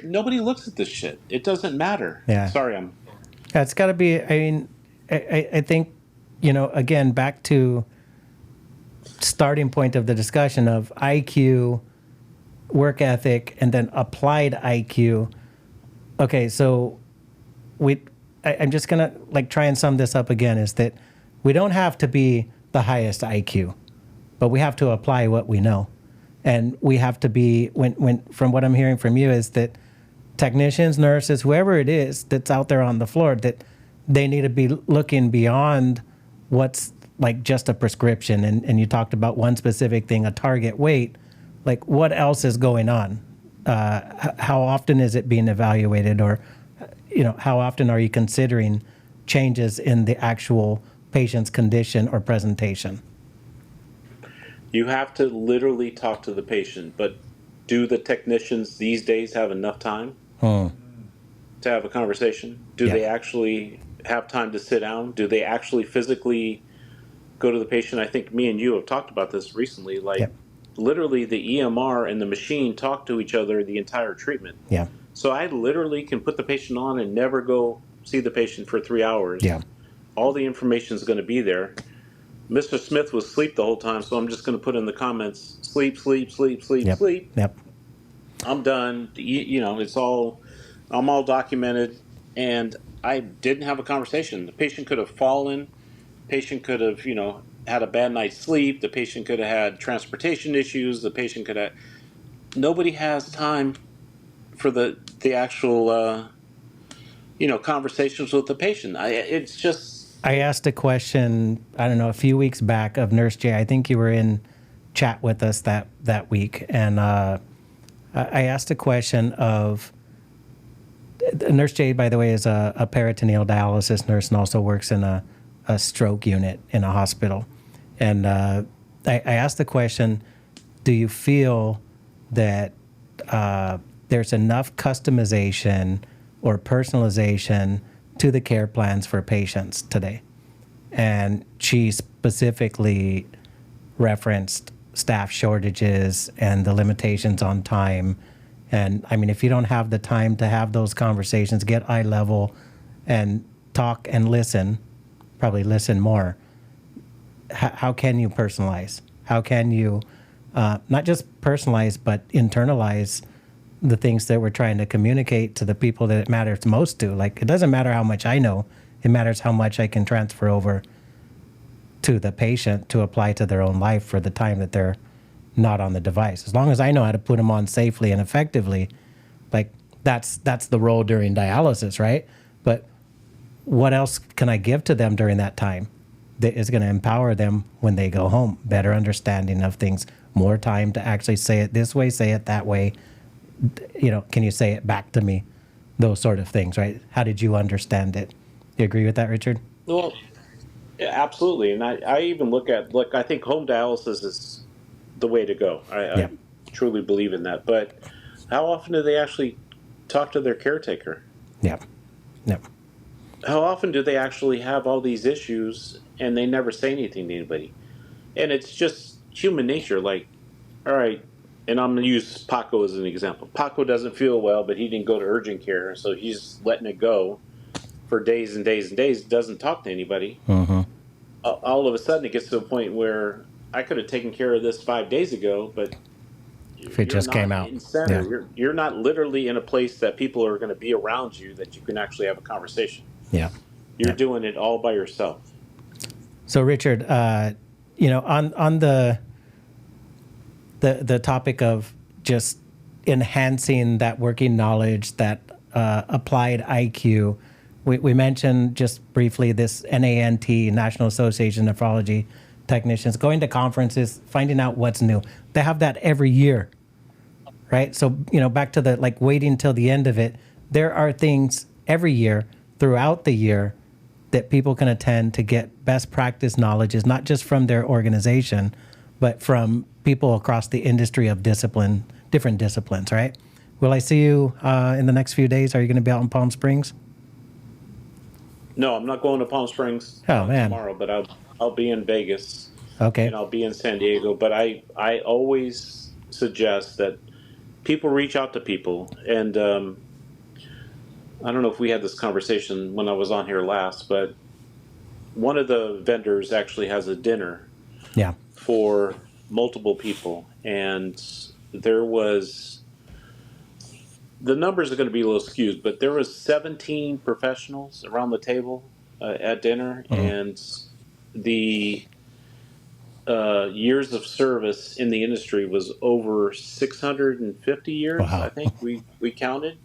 nobody looks at this shit. It doesn't matter. Yeah. Sorry, Yeah, it's got to be, I mean, I think, again, back to starting point of the discussion of IQ, work ethic, and then applied IQ. Okay, so I'm just going to like try and sum this up again, is that we don't have to be the highest IQ, but we have to apply what we know. And we have to be, when from what I'm hearing from you is that technicians, nurses, whoever it is that's out there on the floor, that they need to be looking beyond what's like just a prescription. And you talked about one specific thing, a target weight. Like what else is going on? How often is it being evaluated, or how often are you considering changes in the actual patient's condition or presentation? You have to literally talk to the patient, but do the technicians these days have enough time to have a conversation? Do they actually have time to sit down? Do they actually physically go to the patient? I think me and you have talked about this recently. Like literally the EMR and the machine talk to each other the entire treatment. Yeah. So I literally can put the patient on and never go see the patient for 3 hours. Yeah. All the information is going to be there. Mr. Smith was asleep the whole time, so I'm just going to put in the comments, sleep, sleep, sleep, sleep, sleep. Yep. I'm done. I'm all documented, and I didn't have a conversation. The patient could have fallen. Patient could have, had a bad night's sleep. The patient could have had transportation issues. The patient could have... Nobody has time for the actual, conversations with the patient. It's just... I asked a question, I don't know, a few weeks back of Nurse Jay. I think you were in chat with us that week. And I asked a question of... Nurse Jay, by the way, is a peritoneal dialysis nurse and also works in a stroke unit in a hospital. And I asked the question, do you feel that there's enough customization or personalization to the care plans for patients today? And she specifically referenced staff shortages and the limitations on time. And I mean, if you don't have the time to have those conversations, get eye level and talk and listen, probably listen more, how can you personalize? How can you not just personalize, but internalize the things that we're trying to communicate to the people that it matters most to? Like, it doesn't matter how much I know. It matters how much I can transfer over to the patient to apply to their own life for the time that they're not on the device. As long as I know how to put them on safely and effectively, like that's the role during dialysis, right? But what else can I give to them during that time that is going to empower them when they go home? Better understanding of things, more time to actually say it this way, say it that way. You know, can you say it back to me? Those sort of things, right? How did you understand it? You agree with that, Richard? Well, yeah, absolutely. And I even look, I think home dialysis is the way to go. I truly believe in that. But how often do they actually talk to their caretaker? Yep. How often do they actually have all these issues and they never say anything to anybody? And it's just human nature. Like, all right, and I'm going to use Paco as an example. Paco doesn't feel well, but he didn't go to urgent care, so he's letting it go for days and days and days, doesn't talk to anybody. Mm-hmm. All of a sudden it gets to a point where I could have taken care of this 5 days ago, but If it just came out. in center. Yeah. You're not literally in a place that people are going to be around you that you can actually have a conversation. Yeah. You're doing it all by yourself. So, Richard, you know, on the topic of just enhancing that working knowledge, that applied IQ, we mentioned just briefly this NANT, National Association of Nephrology Technicians, going to conferences, finding out what's new. They have that every year, right? So, you know, back to the like waiting till the end of it, there are things every year throughout the year that people can attend to get best practice knowledges, not just from their organization, but from people across the industry of different disciplines, right? Will I see you in the next few days? Are you going to be out in Palm Springs? No, I'm not going to Palm Springs tomorrow, but I'll be in Vegas. Okay. And I'll be in San Diego. But I always suggest that people reach out to people. And I don't know if we had this conversation when I was on here last, but one of the vendors actually has a dinner for multiple people. And there was, the numbers are going to be a little skewed, but there was 17 professionals around the table at dinner, and the years of service in the industry was over 650 years. Wow. I think we counted,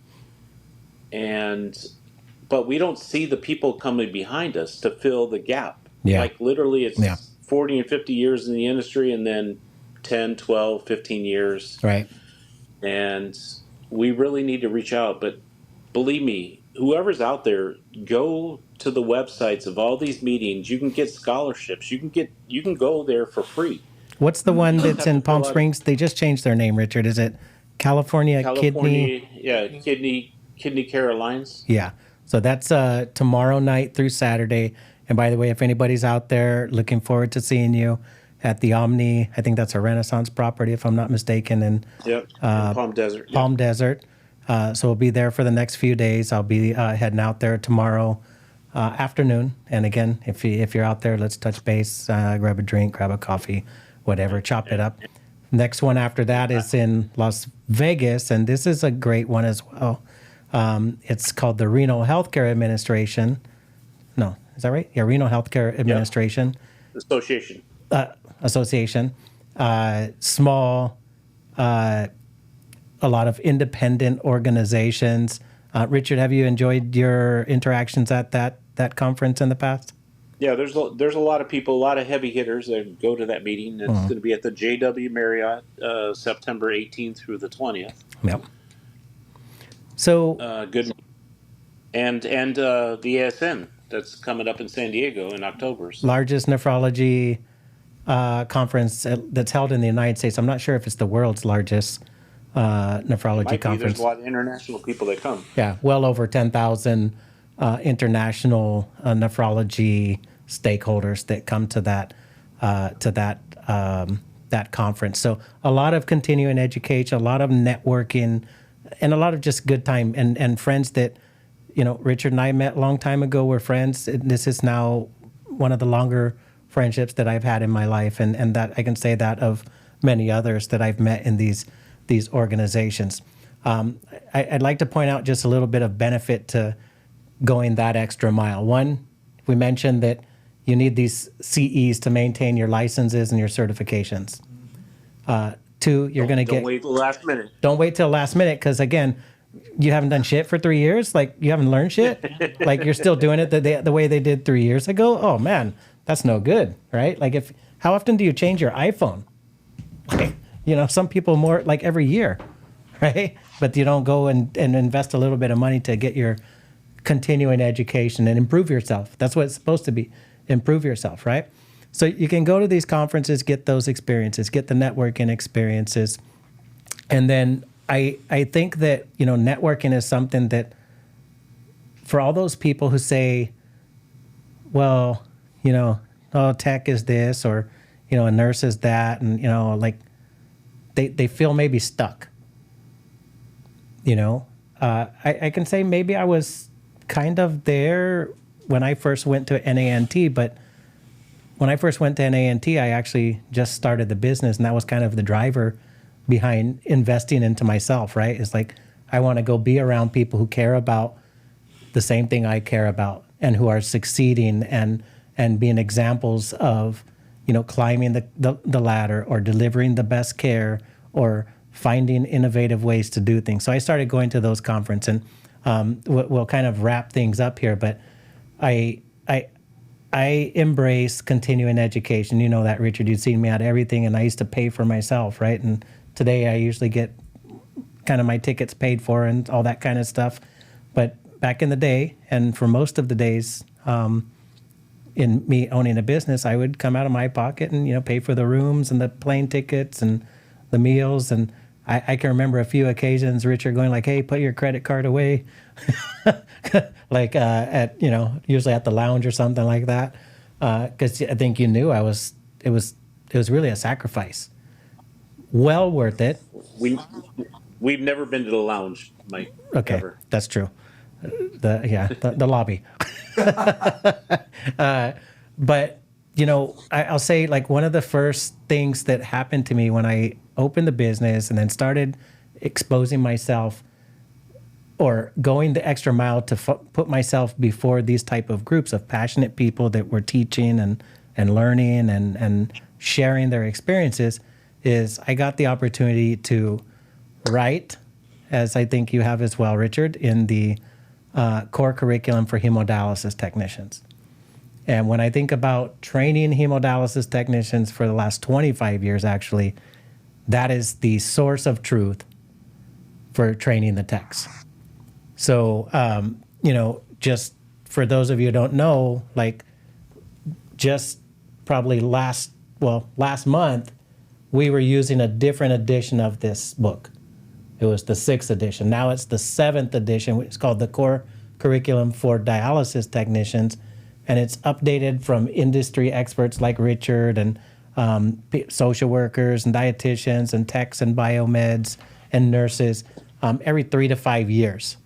but we don't see the people coming behind us to fill the gap. Like literally it's 40 and 50 years in the industry, and then 10, 12, 15 years. Right. And we really need to reach out. But believe me, whoever's out there, go to the websites of all these meetings. You can get scholarships. You can go there for free. What's the one that's in Palm Springs? They just changed their name, Richard. Is it California Kidney? Yeah, Kidney Care Alliance. Yeah. So that's tomorrow night through Saturday. And by the way, if anybody's out there, looking forward to seeing you at the Omni. I think that's a Renaissance property, if I'm not mistaken. And in Palm Desert. Palm Desert. So we'll be there for the next few days. I'll be heading out there tomorrow afternoon. And again, if you're out there, let's touch base, grab a drink, grab a coffee, whatever, chop it up. Next one after that is in Las Vegas, and this is a great one as well. It's called the Renal Healthcare Administration. No, is that right? Yeah, Renal Healthcare Administration. Association. Small, a lot of independent organizations. Richard, have you enjoyed your interactions at that conference in the past? Yeah, there's a lot of people, a lot of heavy hitters that go to that meeting. It's going to be at the JW Marriott, September 18th through the 20th. Yep. So good, and the ASN that's coming up in San Diego in October. So. Largest nephrology conference that's held in the United States. I'm not sure if it's the world's largest nephrology conference. There's a lot of international people that come. Yeah, well over 10,000 international nephrology stakeholders that come to that conference. So a lot of continuing education, a lot of networking, and a lot of just good time and friends that, you know, Richard and I met a long time ago. We're friends. This is now one of the longer friendships that I've had in my life, and that I can say that of many others that I've met in these organizations. I'd like to point out just a little bit of benefit to going that extra mile. One, we mentioned that you need these CEs to maintain your licenses and your certifications. Two, you're going to get... Don't wait till the last minute. Don't wait till the last minute, because again, you haven't done shit for 3 years. Like, you haven't learned shit. Like, you're still doing it the way they did 3 years ago. Oh man, that's no good, right? Like, how often do you change your iPhone? Like, some people more like every year, right? But you don't go and invest a little bit of money to get your continuing education and improve yourself. That's what it's supposed to be. Improve yourself, right? So you can go to these conferences, get those experiences, get the networking experiences. And then I think that, networking is something that for all those people who say, well, tech is this, or, a nurse is that, and, like they feel maybe stuck. I can say maybe I was kind of there when I first went to NANT, but when I first went to NANT, I actually just started the business, and that was kind of the driver behind investing into myself, right? It's like, I want to go be around people who care about the same thing I care about, and who are succeeding and being examples of, climbing the ladder, or delivering the best care, or finding innovative ways to do things. So I started going to those conferences, and we'll kind of wrap things up here, but I embrace continuing education. You know that, Richard. You've seen me at everything, and I used to pay for myself, right? And today I usually get kind of my tickets paid for and all that kind of stuff. But back in the day, and for most of the days in me owning a business, I would come out of my pocket and, pay for the rooms and the plane tickets and the meals. And I can remember a few occasions, Richard going like, hey, put your credit card away. Like at, usually at the lounge or something like that. Because I think you knew it was really a sacrifice. Well worth it. We've never been to the lounge, Mike. Okay, ever. That's true. The lobby. But I'll say, like, one of the first things that happened to me when I opened the business and then started exposing myself, or going the extra mile to put myself before these type of groups of passionate people that were teaching and learning and sharing their experiences, is I got the opportunity to write, as I think you have as well, Richard, in the core curriculum for hemodialysis technicians. And when I think about training hemodialysis technicians for the last 25 years, actually, that is the source of truth for training the techs. So, just for those of you who don't know, like, just probably last month, we were using a different edition of this book. It was the 6th edition. Now it's the 7th edition. It's called the Core Curriculum for Dialysis Technicians. And it's updated from industry experts like Richard, and social workers and dietitians and techs and biomeds and nurses every 3 to 5 years.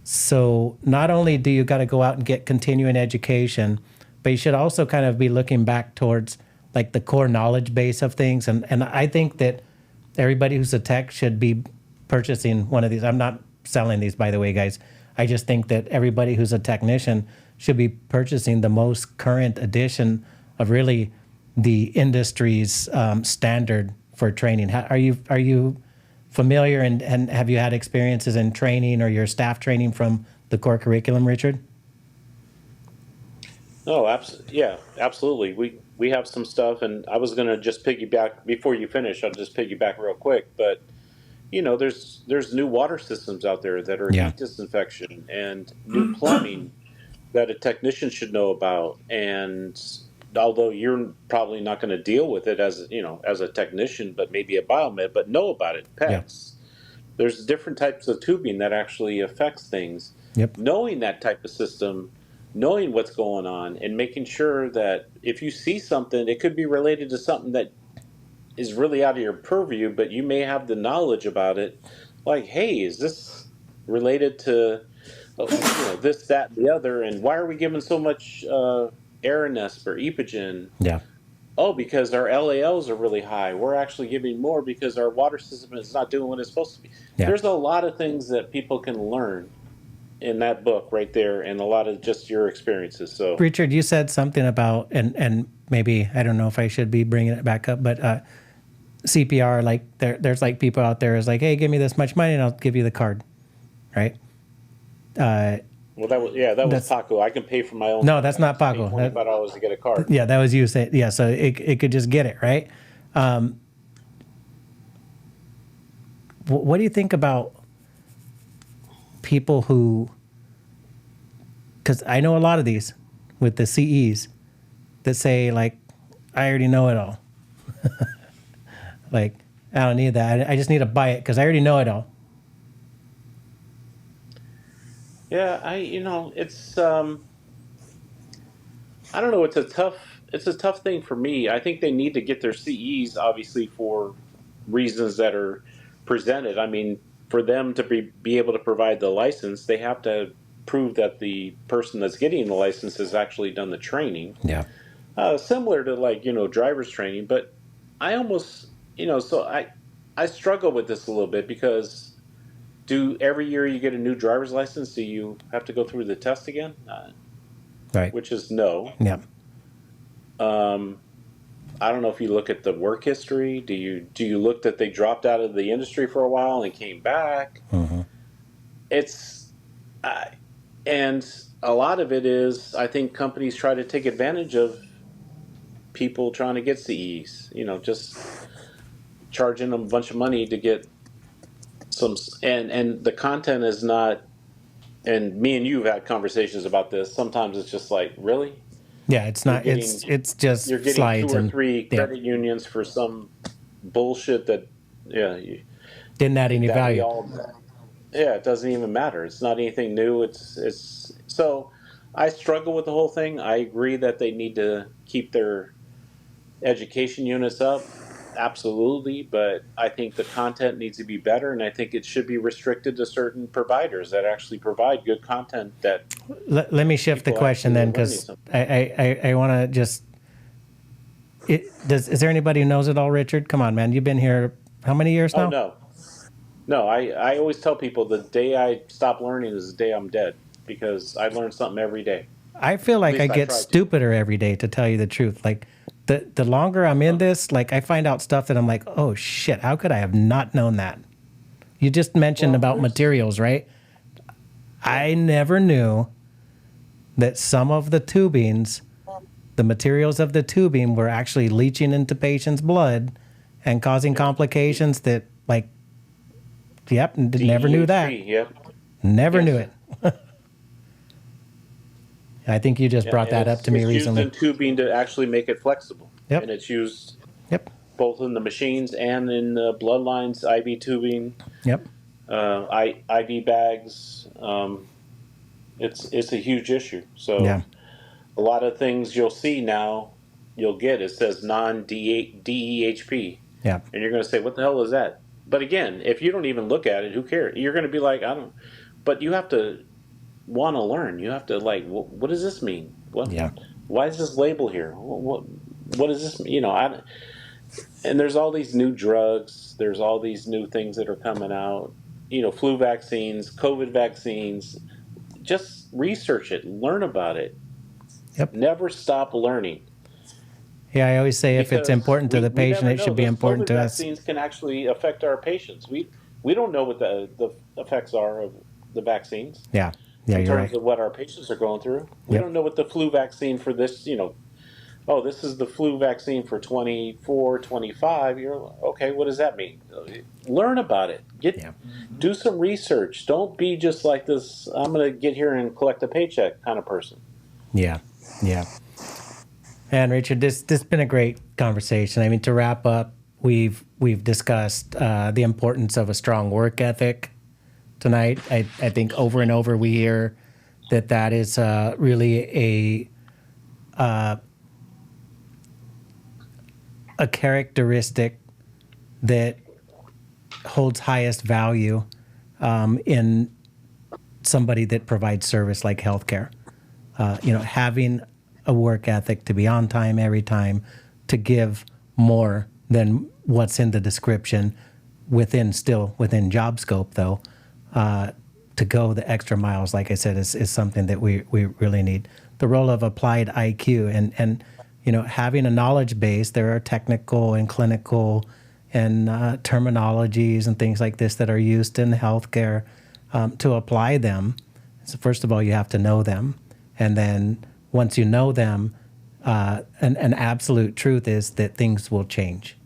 So not only do you got to go out and get continuing education, but you should also kind of be looking back towards like the core knowledge base of things. And I think that everybody who's a tech should be purchasing one of these. I'm not selling these, by the way, guys. I just think that everybody who's a technician should be purchasing the most current edition of really the industry's standard for training. Are you familiar and have you had experiences in training or your staff training from the core curriculum, Richard? Oh, absolutely. We have some stuff, and I was going to just piggyback before you finish. I'll just piggyback real quick, but there's new water systems out there that are heat disinfection and new plumbing that a technician should know about. And although you're probably not going to deal with it as a technician, but maybe a biomed, but know about it. PEX. There's different types of tubing that actually affects things. Yep. Knowing that type of system, knowing what's going on, and making sure that if you see something, it could be related to something that is really out of your purview, but you may have the knowledge about it. Like, hey, is this related to this, that, and the other? And why are we giving so much Aranesp or Epogen. Yeah. Oh, because our LALs are really high. We're actually giving more because our water system is not doing what it's supposed to be. Yeah. There's a lot of things that people can learn in that book right there, and a lot of just your experiences. So, Richard, you said something about, and maybe, I don't know if I should be bringing it back up, but CPR, like there's like people out there is like, hey, give me this much money and I'll give you the card, right? well, that was Paco. I can pay for my own. No, that's not Paco. $25 to get a card. Yeah, that was you saying. Yeah, so it could just get it, right? What do you think about people who, because I know a lot of these with the CEs that say, like, I already know it all. Like, I don't need that. I just need to buy it because I already know it all. Yeah, it's I don't know. It's a tough thing for me. I think they need to get their CEs obviously for reasons that are presented. I mean, for them to be able to provide the license, they have to prove that the person that's getting the license has actually done the training. Yeah. Similar to like, driver's training, but I almost, so I struggle with this a little bit because every year you get a new driver's license, do you have to go through the test again? Right. Which is no. Yeah. I don't know if you look at the work history. Do you look that they dropped out of the industry for a while and came back? Mm-hmm. And a lot of it is, I think companies try to take advantage of people trying to get CEs. Just charging them a bunch of money to get some, and the content is not. And me and you have had conversations about this. Sometimes it's just like, really? Yeah, it's not. It's just you're getting slides 2 or and 3 credit unions for some bullshit that didn't add any value. It doesn't even matter. It's not anything new. It's so I struggle with the whole thing. I agree that they need to keep their education units up, absolutely, but I think the content needs to be better, and I think it should be restricted to certain providers that actually provide good content. That let me shift the question then, because I want to just. Is there anybody who knows it all, Richard? Come on, man. You've been here how many years now? Oh, no. I always tell people the day I stop learning is the day I'm dead, because I learn something every day. I feel like I get stupider every day, to tell you the truth. Like the longer I'm in this, like I find out stuff that I'm like, oh shit, how could I have not known that? You just mentioned about materials, right? I never knew that some of the tubings, the materials of the tubing, were actually leaching into patients' blood and causing complications that, like, never knew that. Yep. Never knew it. I think you just brought that up to me recently. It's used in tubing to actually make it flexible. Yep. And it's used both in the machines and in the bloodlines, IV tubing. Yep. IV bags. It's a huge issue. So a lot of things you'll see now, it says non-DEHP. Yeah. And you're going to say, what the hell is that? But again, if you don't even look at it, who cares? You're going to be like, I don't. But you have to want to learn. You have to what does this mean? Why is this label here? What does this mean? And there's all these new drugs. There's all these new things that are coming out. Flu vaccines, COVID vaccines. Just research it. Learn about it. Yep. Never stop learning. Yeah, I always say if it's important to the patient, it should be important to us. Vaccines can actually affect our patients. We don't know what the effects are of the vaccines. Yeah, in terms of what our patients are going through. We don't know what the flu vaccine for this, this is the flu vaccine for 24, 25. You're okay, what does that mean? Learn about it. Do some research. Don't be just like this, I'm going to get here and collect a paycheck kind of person. Yeah. And Richard, this has been a great conversation. I mean, to wrap up, we've discussed the importance of a strong work ethic tonight. I think over and over we hear that is really a characteristic that holds highest value in somebody that provides service like healthcare. Having a work ethic, to be on time every time, to give more than what's in the description within job scope, though. To go the extra miles, like I said, is something that we really need. The role of applied IQ and having a knowledge base. There are technical and clinical and terminologies and things like this that are used in healthcare. To apply them, so first of all, you have to know them. And then once you know them, an absolute truth is that things will change.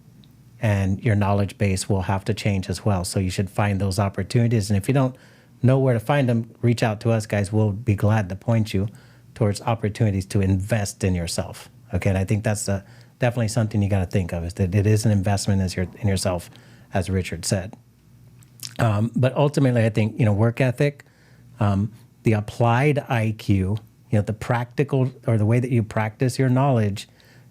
And your knowledge base will have to change as well. So you should find those opportunities. And if you don't know where to find them, reach out to us, guys. We'll be glad to point you towards opportunities to invest in yourself. Okay, and I think that's definitely something you got to think of, is that it is an investment in yourself, as Richard said. But ultimately, I think, work ethic, the applied IQ, the practical, or the way that you practice your knowledge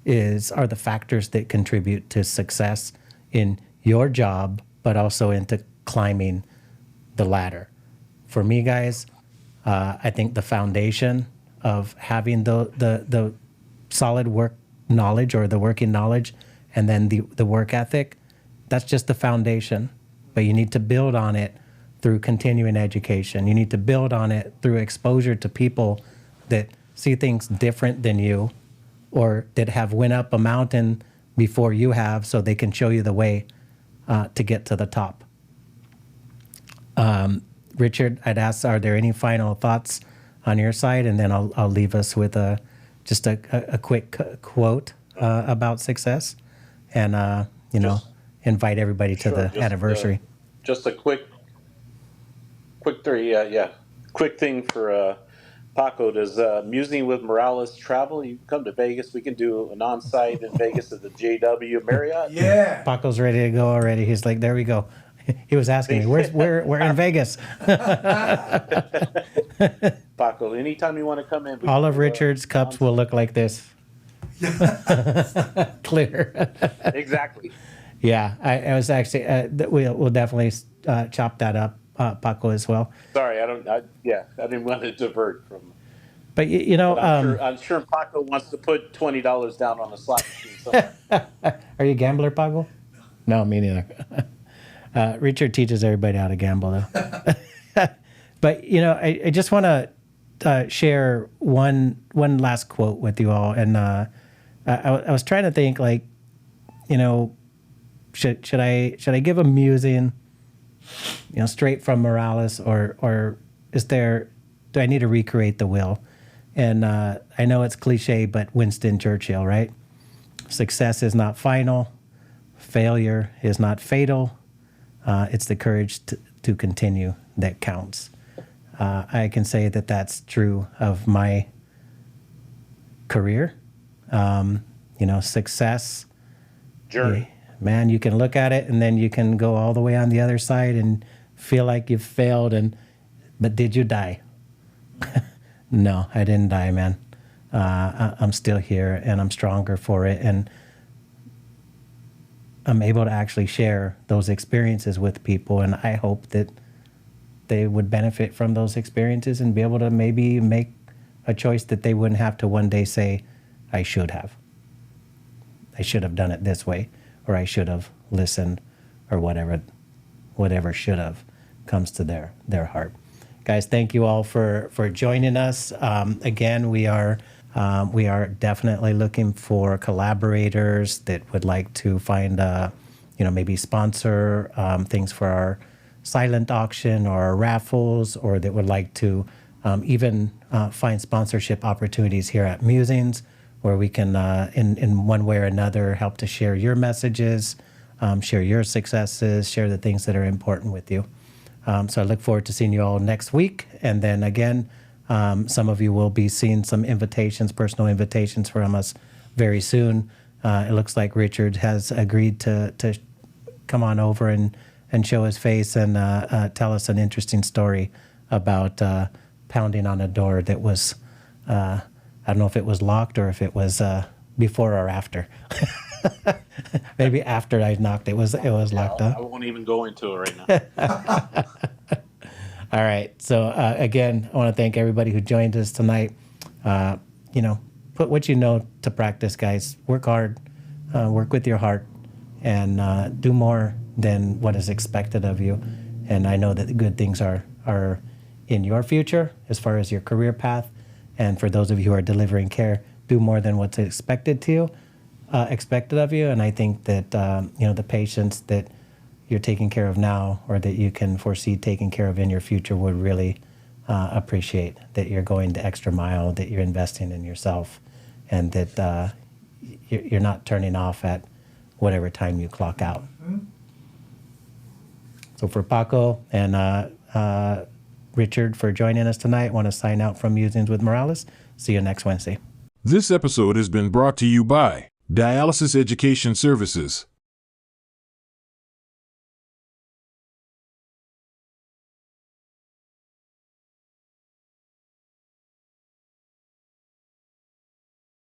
are the factors that contribute to success in your job, but also into climbing the ladder. For me, guys, I think the foundation of having the solid work knowledge, or the working knowledge, and then the work ethic, that's just the foundation. But you need to build on it through continuing education. You need to build on it through exposure to people that see things different than you, or that have went up a mountain before you have, so they can show you the way to get to the top. Richard, I'd ask, are there any final thoughts on your side? And then I'll leave us with just a quick quote about success, and invite everybody to the anniversary. Just a quick three, quick thing for Paco. Does Musing with Morales travel? You come to Vegas, we can do an on-site in Vegas at the JW Marriott. Yeah. Paco's ready to go already. He's like, there we go. He was asking me, we're in Vegas. Paco, anytime you want to come in. All of Richard's cups will look like this. Clear. Exactly. Yeah, I was actually, we'll definitely chop that up, Paco, as well. Sorry, I didn't want to divert from. But I'm sure Paco wants to put $20 down on a slot machine somewhere. Are you a gambler, Paco? No, me neither. Richard teaches everybody how to gamble, though. But I just want to share one last quote with you all, and I was trying to think, like, should I give a musing, straight from Morales, or do I need to recreate the will? And I know it's cliche, but Winston Churchill, right? Success is not final. Failure is not fatal. It's the courage to continue that counts. I can say that that's true of my career. Success. Journey. Man, you can look at it and then you can go all the way on the other side and feel like you've failed. But did you die? No, I didn't die, man. I'm still here, and I'm stronger for it. And I'm able to actually share those experiences with people, and I hope that they would benefit from those experiences and be able to maybe make a choice that they wouldn't have to one day say, I should have done it this way, or I should have listened, or whatever should have comes to their heart. Guys, thank you all for joining us. Again, we are definitely looking for collaborators that would like to find, maybe sponsor things for our silent auction or our raffles, or that would like to even find sponsorship opportunities here at Musings, where we can, in one way or another, help to share your messages, share your successes, share the things that are important with you. So I look forward to seeing you all next week. And then again, some of you will be seeing some personal invitations from us very soon. It looks like Richard has agreed to come on over and show his face and tell us an interesting story about pounding on a door that was, I don't know if it was locked or if it was before or after. Maybe after I knocked, it was locked up. I won't even go into it right now. All right. So again, I want to thank everybody who joined us tonight. put what you know to practice, guys. Work hard, work with your heart, and do more than what is expected of you. And I know that the good things are in your future as far as your career path. And for those of you who are delivering care, do more than what's expected of you. And I think that the patients that you're taking care of now, or that you can foresee taking care of in your future, would really appreciate that you're going the extra mile, that you're investing in yourself, and that you're not turning off at whatever time you clock out. So for Paco and Richard for joining us tonight, I want to sign out from Musings with Morales. See you next Wednesday. This episode has been brought to you by Dialysis Education Services.